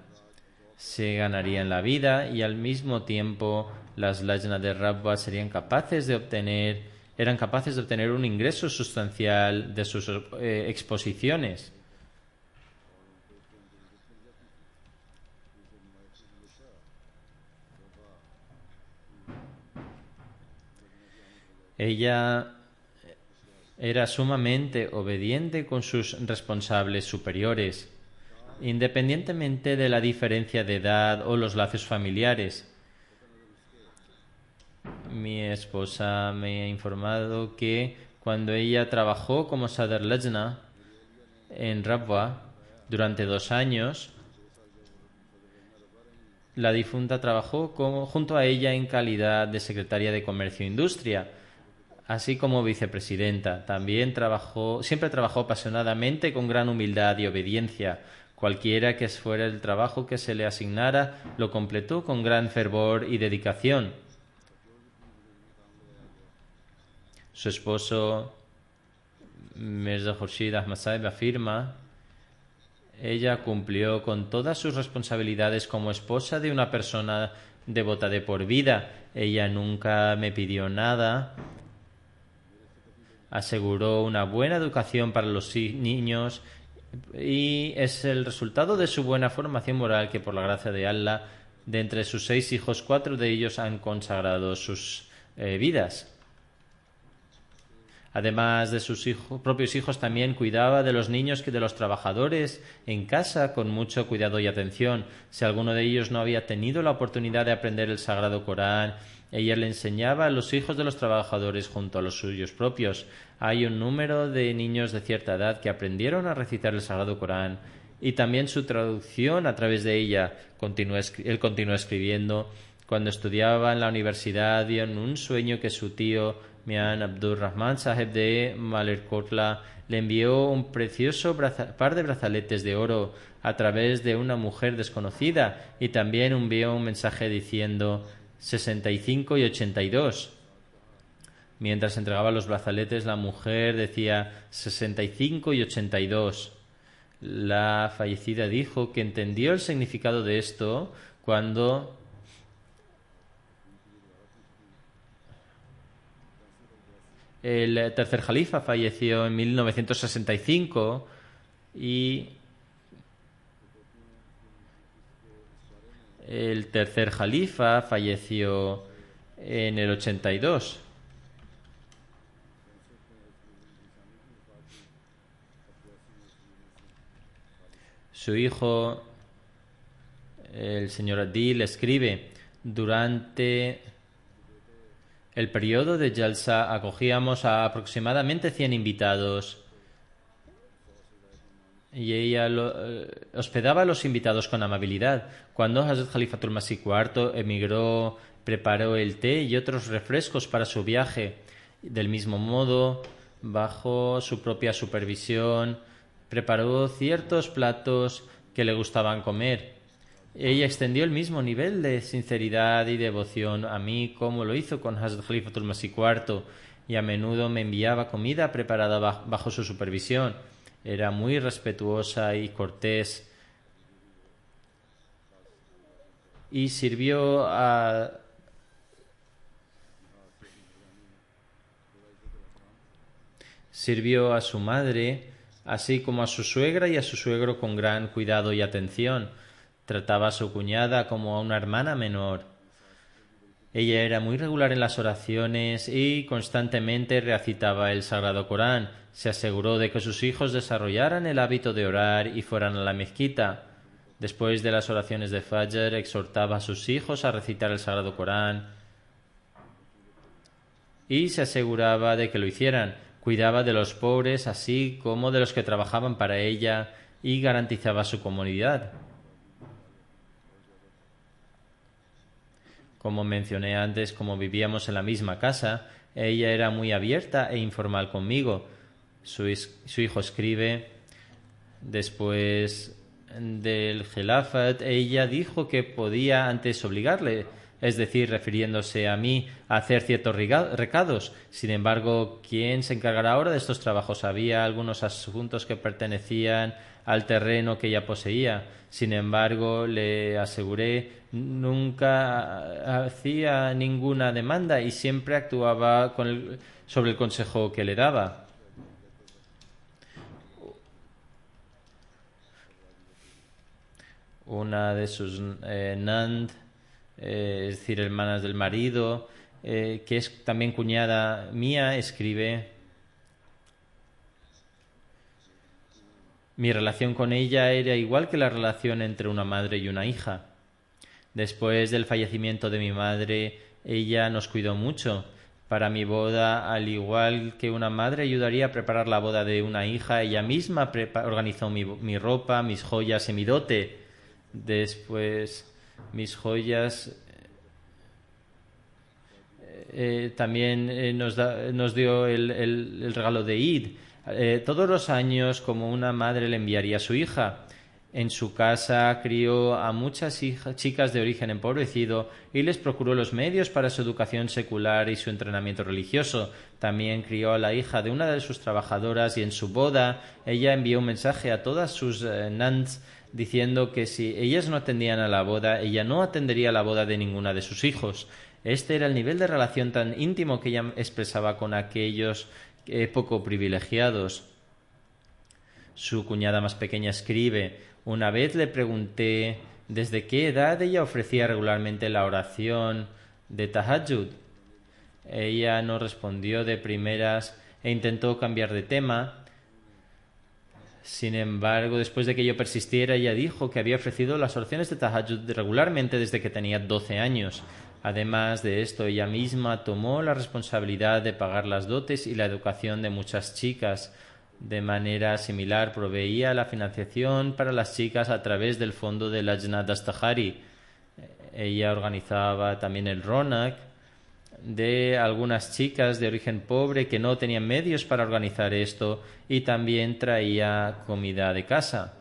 se ganarían la vida y al mismo tiempo las Lajna de Rabwa eran capaces de obtener un ingreso sustancial de sus exposiciones. Ella era sumamente obediente con sus responsables superiores, independientemente de la diferencia de edad o los lazos familiares. Mi esposa me ha informado que cuando ella trabajó como Sadr Lajna en Rabwa durante 2 años, la difunta trabajó junto a ella en calidad de secretaria de Comercio e Industria, así como vicepresidenta. También siempre trabajó apasionadamente con gran humildad y obediencia. Cualquiera que fuera el trabajo que se le asignara, lo completó con gran fervor y dedicación. Su esposo, Mirza Khurshid Ahmad Saheb, afirma: ella cumplió con todas sus responsabilidades como esposa de una persona devota de por vida. Ella nunca me pidió nada. Aseguró una buena educación para los niños y es el resultado de su buena formación moral que, por la gracia de Allah, de entre sus 6 hijos, 4 de ellos han consagrado sus vidas. Además de sus propios hijos, también cuidaba de los niños y de los trabajadores en casa con mucho cuidado y atención. Si alguno de ellos no había tenido la oportunidad de aprender el Sagrado Corán, ella le enseñaba a los hijos de los trabajadores junto a los suyos propios. Hay un número de niños de cierta edad que aprendieron a recitar el Sagrado Corán y también su traducción a través de ella. Él continuó escribiendo: cuando estudiaba en la universidad vio en un sueño que su tío Mian Abdur Rahman Saheb de Malerkotla le envió un precioso par de brazaletes de oro a través de una mujer desconocida y también envió un mensaje diciendo 65 y 82. Mientras entregaba los brazaletes, la mujer decía 65 y 82. La fallecida dijo que entendió el significado de esto cuando el tercer jalifa falleció en 1965 y El tercer jalifa falleció en el 82. Su hijo, el señor Adil, escribe: durante el periodo de Jalsa acogíamos a aproximadamente 100 invitados y ella hospedaba a los invitados con amabilidad. Cuando Hazrat Khalifatul Masih IV emigró, preparó el té y otros refrescos para su viaje. Del mismo modo, bajo su propia supervisión, preparó ciertos platos que le gustaban comer. Ella extendió el mismo nivel de sinceridad y devoción a mí como lo hizo con Hazrat Khalifatul Masih IV, y a menudo me enviaba comida preparada bajo su supervisión. Era muy respetuosa y cortés y sirvió a su madre, así como a su suegra y a su suegro, con gran cuidado y atención. Trataba a su cuñada como a una hermana menor. Ella era muy regular en las oraciones y constantemente recitaba el Sagrado Corán. Se aseguró de que sus hijos desarrollaran el hábito de orar y fueran a la mezquita. Después de las oraciones de Fajr, exhortaba a sus hijos a recitar el Sagrado Corán y se aseguraba de que lo hicieran. Cuidaba de los pobres, así como de los que trabajaban para ella, y garantizaba su comodidad. Como mencioné antes, como vivíamos en la misma casa, ella era muy abierta e informal conmigo. Su hijo escribe: después del Khilafat, ella dijo que podía antes obligarle, es decir, refiriéndose a mí, a hacer ciertos recados. Sin embargo, ¿quién se encargará ahora de estos trabajos? Había algunos asuntos que pertenecían al terreno que ella poseía. Sin embargo, le aseguré, nunca hacía ninguna demanda y siempre actuaba sobre el consejo que le daba. Una de sus Nand, es decir, hermanas del marido, que es también cuñada mía, escribe: mi relación con ella era igual que la relación entre una madre y una hija. Después del fallecimiento de mi madre, ella nos cuidó mucho. Para mi boda, al igual que una madre ayudaría a preparar la boda de una hija, ella misma organizó mi ropa, mis joyas y mi dote. Después, mis joyas también nos dio el regalo de Eid. Todos los años, como una madre le enviaría a su hija. En su casa crió a muchas chicas de origen empobrecido y les procuró los medios para su educación secular y su entrenamiento religioso. También crió a la hija de una de sus trabajadoras, y en su boda ella envió un mensaje a todas sus nans diciendo que si ellas no atendían a la boda, ella no atendería a la boda de ninguna de sus hijos. Este era el nivel de relación tan íntimo que ella expresaba con aquellos poco privilegiados. Su cuñada más pequeña escribe: una vez le pregunté desde qué edad ella ofrecía regularmente la oración de Tahajjud. Ella no respondió de primeras e intentó cambiar de tema. Sin embargo, después de que yo persistiera, ella dijo que había ofrecido las oraciones de Tahajjud regularmente desde que tenía 12 años. Además de esto, ella misma tomó la responsabilidad de pagar las dotes y la educación de muchas chicas. De manera similar, proveía la financiación para las chicas a través del fondo de Lajna Dastahari. Ella organizaba también el Ronak de algunas chicas de origen pobre que no tenían medios para organizar esto, y también traía comida de casa.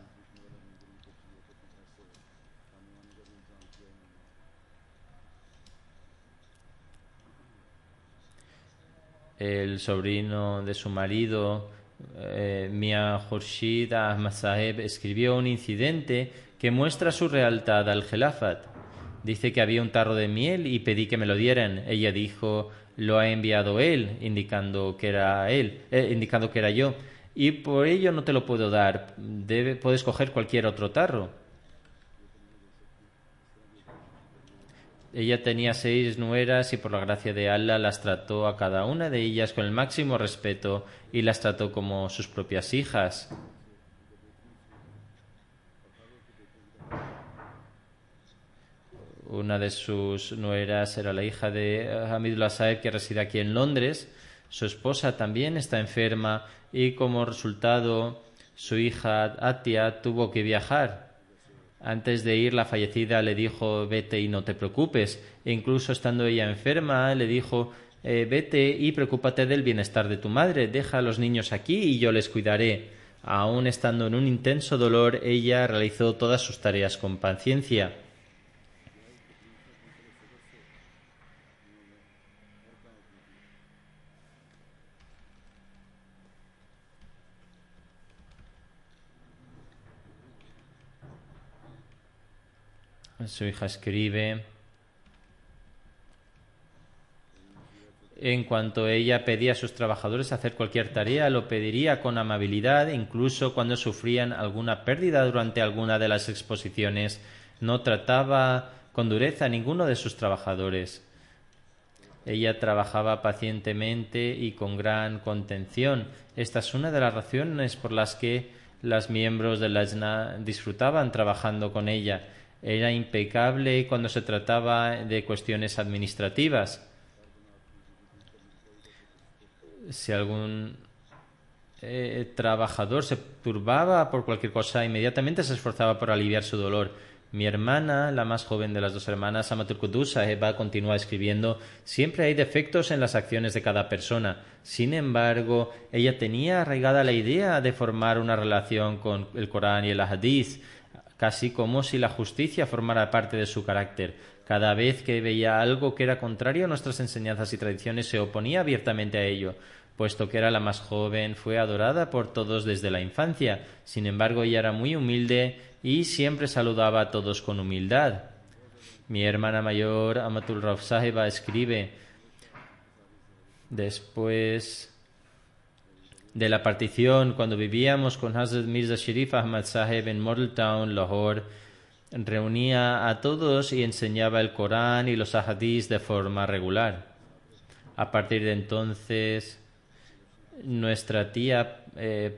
El sobrino de su marido, Mia Khurshid Ahmad Saheb, escribió un incidente que muestra su lealtad al Khilafat. Dice que había un tarro de miel y pedí que me lo dieran. Ella dijo: lo ha enviado él, indicando que era yo, y por ello no te lo puedo dar. Puedes coger cualquier otro tarro. Ella tenía 6 nueras y por la gracia de Allah las trató a cada una de ellas con el máximo respeto y las trató como sus propias hijas. Una de sus nueras era la hija de Hamidullah Saheb, que reside aquí en Londres. Su esposa también está enferma y como resultado su hija Atia tuvo que viajar. Antes de ir, la fallecida le dijo: vete y no te preocupes. E incluso estando ella enferma, le dijo: vete y preocúpate del bienestar de tu madre. Deja a los niños aquí y yo les cuidaré. Aún estando en un intenso dolor, ella realizó todas sus tareas con paciencia. Su hija escribe: en cuanto ella pedía a sus trabajadores hacer cualquier tarea, lo pediría con amabilidad, incluso cuando sufrían alguna pérdida durante alguna de las exposiciones. No trataba con dureza a ninguno de sus trabajadores. Ella trabajaba pacientemente y con gran contención. Esta es una de las razones por las que los miembros de la Lajna disfrutaban trabajando con ella. Era impecable cuando se trataba de cuestiones administrativas. Si algún trabajador se turbaba por cualquier cosa, inmediatamente se esforzaba por aliviar su dolor. Mi hermana, la más joven de las dos hermanas, Amatul Qudus Saheba, continúa escribiendo: siempre hay defectos en las acciones de cada persona. Sin embargo, ella tenía arraigada la idea de formar una relación con el Corán y el Hadith, casi como si la justicia formara parte de su carácter. Cada vez que veía algo que era contrario a nuestras enseñanzas y tradiciones, se oponía abiertamente a ello. Puesto que era la más joven, fue adorada por todos desde la infancia. Sin embargo, ella era muy humilde y siempre saludaba a todos con humildad. Mi hermana mayor, Amatul Rauf Saheba, escribe: después de la partición, cuando vivíamos con Hazrat Mirza Sharif Ahmad Saheb en Model Town, Lahore, reunía a todos y enseñaba el Corán y los ahadís de forma regular. A partir de entonces, nuestra tía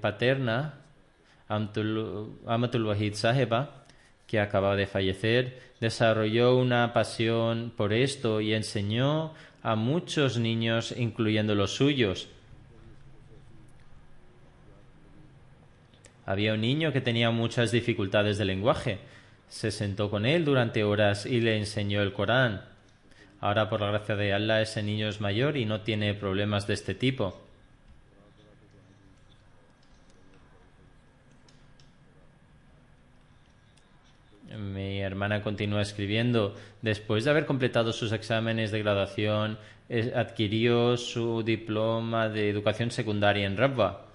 paterna, Amatul Wahid Saheba, que acaba de fallecer, desarrolló una pasión por esto y enseñó a muchos niños, incluyendo los suyos. Había un niño que tenía muchas dificultades de lenguaje. Se sentó con él durante horas y le enseñó el Corán. Ahora, por la gracia de Allah, ese niño es mayor y no tiene problemas de este tipo. Mi hermana continúa escribiendo: después de haber completado sus exámenes de graduación, adquirió su diploma de educación secundaria en Rabwa.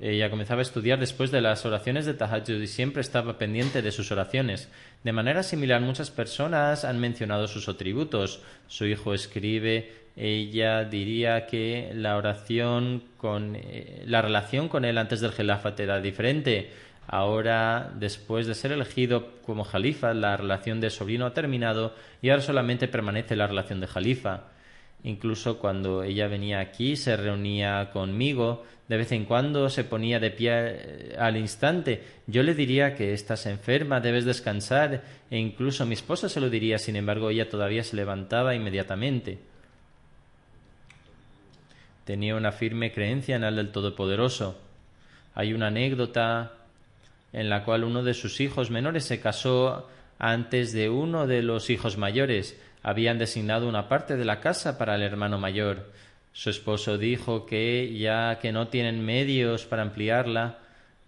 Ella comenzaba a estudiar después de las oraciones de Tahajjud y siempre estaba pendiente de sus oraciones. De manera similar, muchas personas han mencionado sus atributos. Su hijo escribe: ella diría que la relación con él antes del Gelafat era diferente. Ahora, después de ser elegido como Jalifa, la relación de sobrino ha terminado y ahora solamente permanece la relación de Jalifa. Incluso cuando ella venía aquí, se reunía conmigo. De vez en cuando se ponía de pie al instante. Yo le diría que estás enferma, debes descansar, e incluso mi esposa se lo diría. Sin embargo, ella todavía se levantaba inmediatamente. Tenía una firme creencia en Allah el Todopoderoso. Hay una anécdota en la cual uno de sus hijos menores se casó antes de uno de los hijos mayores. Habían designado una parte de la casa para el hermano mayor. Su esposo dijo que, ya que no tienen medios para ampliarla,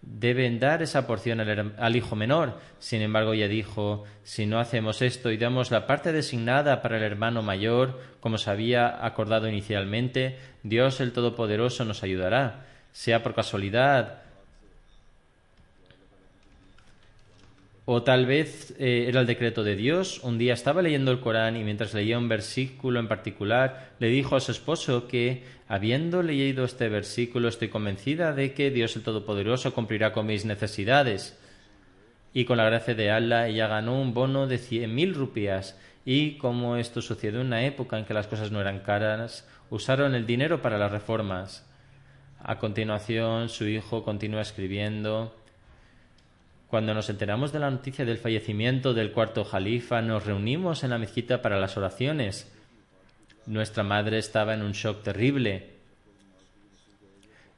deben dar esa porción al hijo menor. Sin embargo, ella dijo: si no hacemos esto y damos la parte designada para el hermano mayor, como se había acordado inicialmente, Dios el Todopoderoso nos ayudará. Sea por casualidad O tal vez era el decreto de Dios. Un día estaba leyendo el Corán y mientras leía un versículo en particular, le dijo a su esposo que, habiendo leído este versículo, estoy convencida de que Dios el Todopoderoso cumplirá con mis necesidades. Y con la gracia de Allah, ella ganó un bono de 100.000 rupias. Y como esto sucedió en una época en que las cosas no eran caras, usaron el dinero para las reformas. A continuación, su hijo continúa escribiendo: cuando nos enteramos de la noticia del fallecimiento del cuarto califa, nos reunimos en la mezquita para las oraciones. Nuestra madre estaba en un shock terrible.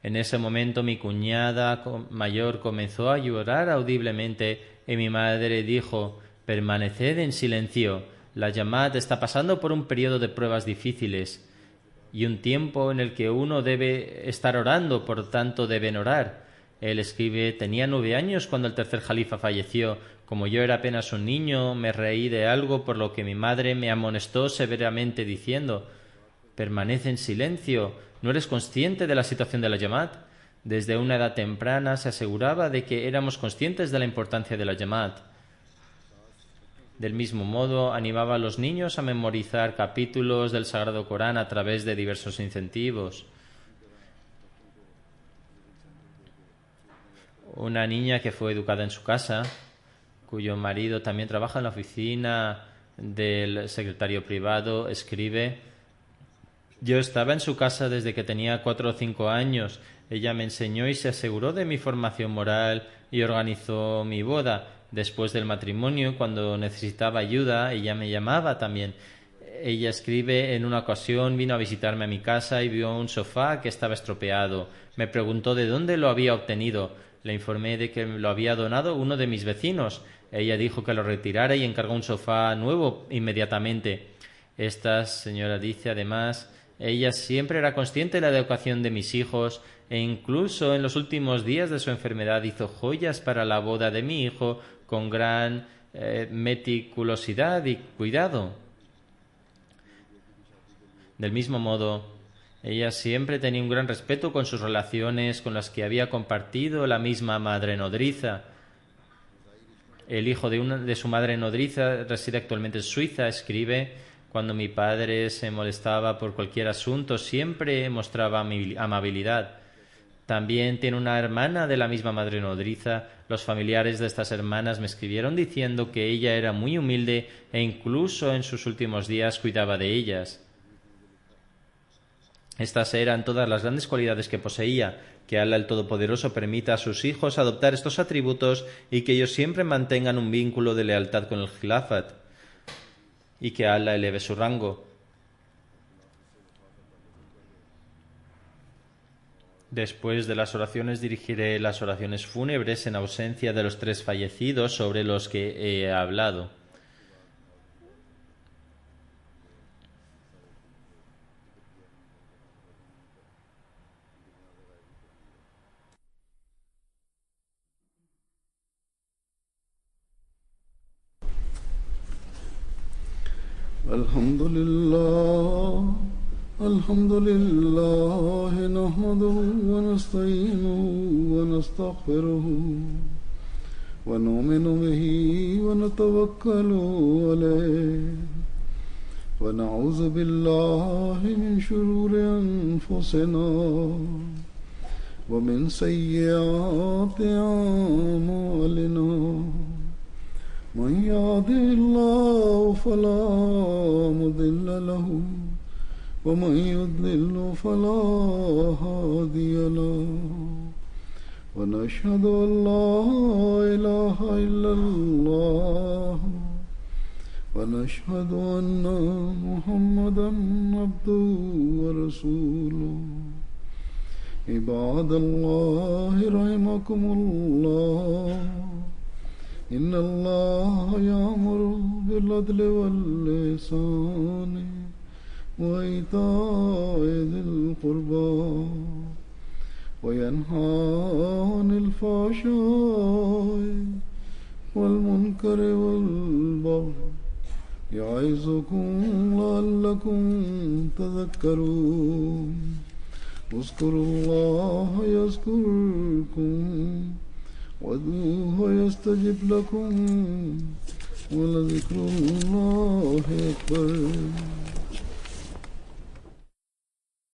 En ese momento mi cuñada mayor comenzó a llorar audiblemente y mi madre dijo: permaneced en silencio. La Jamaat está pasando por un periodo de pruebas difíciles y un tiempo en el que uno debe estar orando, por tanto deben orar. Él escribe: tenía 9 años cuando el tercer califa falleció. Como yo era apenas un niño, me reí de algo por lo que mi madre me amonestó severamente diciendo: permanece en silencio, ¿no eres consciente de la situación de la Jamaat? Desde una edad temprana se aseguraba de que éramos conscientes de la importancia de la Jamaat. Del mismo modo, animaba a los niños a memorizar capítulos del Sagrado Corán a través de diversos incentivos. Una niña que fue educada en su casa, cuyo marido también trabaja en la oficina del secretario privado, escribe: yo estaba en su casa desde que tenía 4 o 5 años. Ella me enseñó y se aseguró de mi formación moral y organizó mi boda. Después del matrimonio, cuando necesitaba ayuda, ella me llamaba también. Ella escribe: en una ocasión vino a visitarme a mi casa y vio un sofá que estaba estropeado. Me preguntó de dónde lo había obtenido. Le informé de que lo había donado uno de mis vecinos. Ella dijo que lo retirara y encargó un sofá nuevo inmediatamente. Esta señora dice además: ella siempre era consciente de la educación de mis hijos e incluso en los últimos días de su enfermedad hizo joyas para la boda de mi hijo con gran meticulosidad y cuidado. Del mismo modo, ella siempre tenía un gran respeto con sus relaciones con las que había compartido la misma madre nodriza. El hijo de su madre nodriza reside actualmente en Suiza. Escribe: cuando mi padre se molestaba por cualquier asunto, siempre mostraba amabilidad. También tiene una hermana de la misma madre nodriza. Los familiares de estas hermanas me escribieron diciendo que ella era muy humilde e incluso en sus últimos días cuidaba de ellas. Estas eran todas las grandes cualidades que poseía. Que Allah el Todopoderoso permita a sus hijos adoptar estos atributos y que ellos siempre mantengan un vínculo de lealtad con el Khilafat. Y que Allah eleve su rango. Después de las oraciones dirigiré las oraciones fúnebres en ausencia de los 3 fallecidos sobre los que he hablado. الحمد لله نحمده ونستعينه ونستغفره ونؤمن به ونتوكل عليه ونعوذ بالله من شرور أنفسنا ومن سيئات أعمالنا من يهده الله فلا مضل له ومن يضلل فلا هادي له ونشهد أن لا إله إلا الله ونشهد أن محمدا عبده ورسوله عباد الله رحمكم الله إن الله يأمر بالعدل والإحسان وإيتاء ذي القربى وينهى عن الفحشاء والمنكر والبغي يعظكم لعلكم تذكرون اذكروا الله يذكركم وادعوه يستجب لكم ولذكر الله أكبر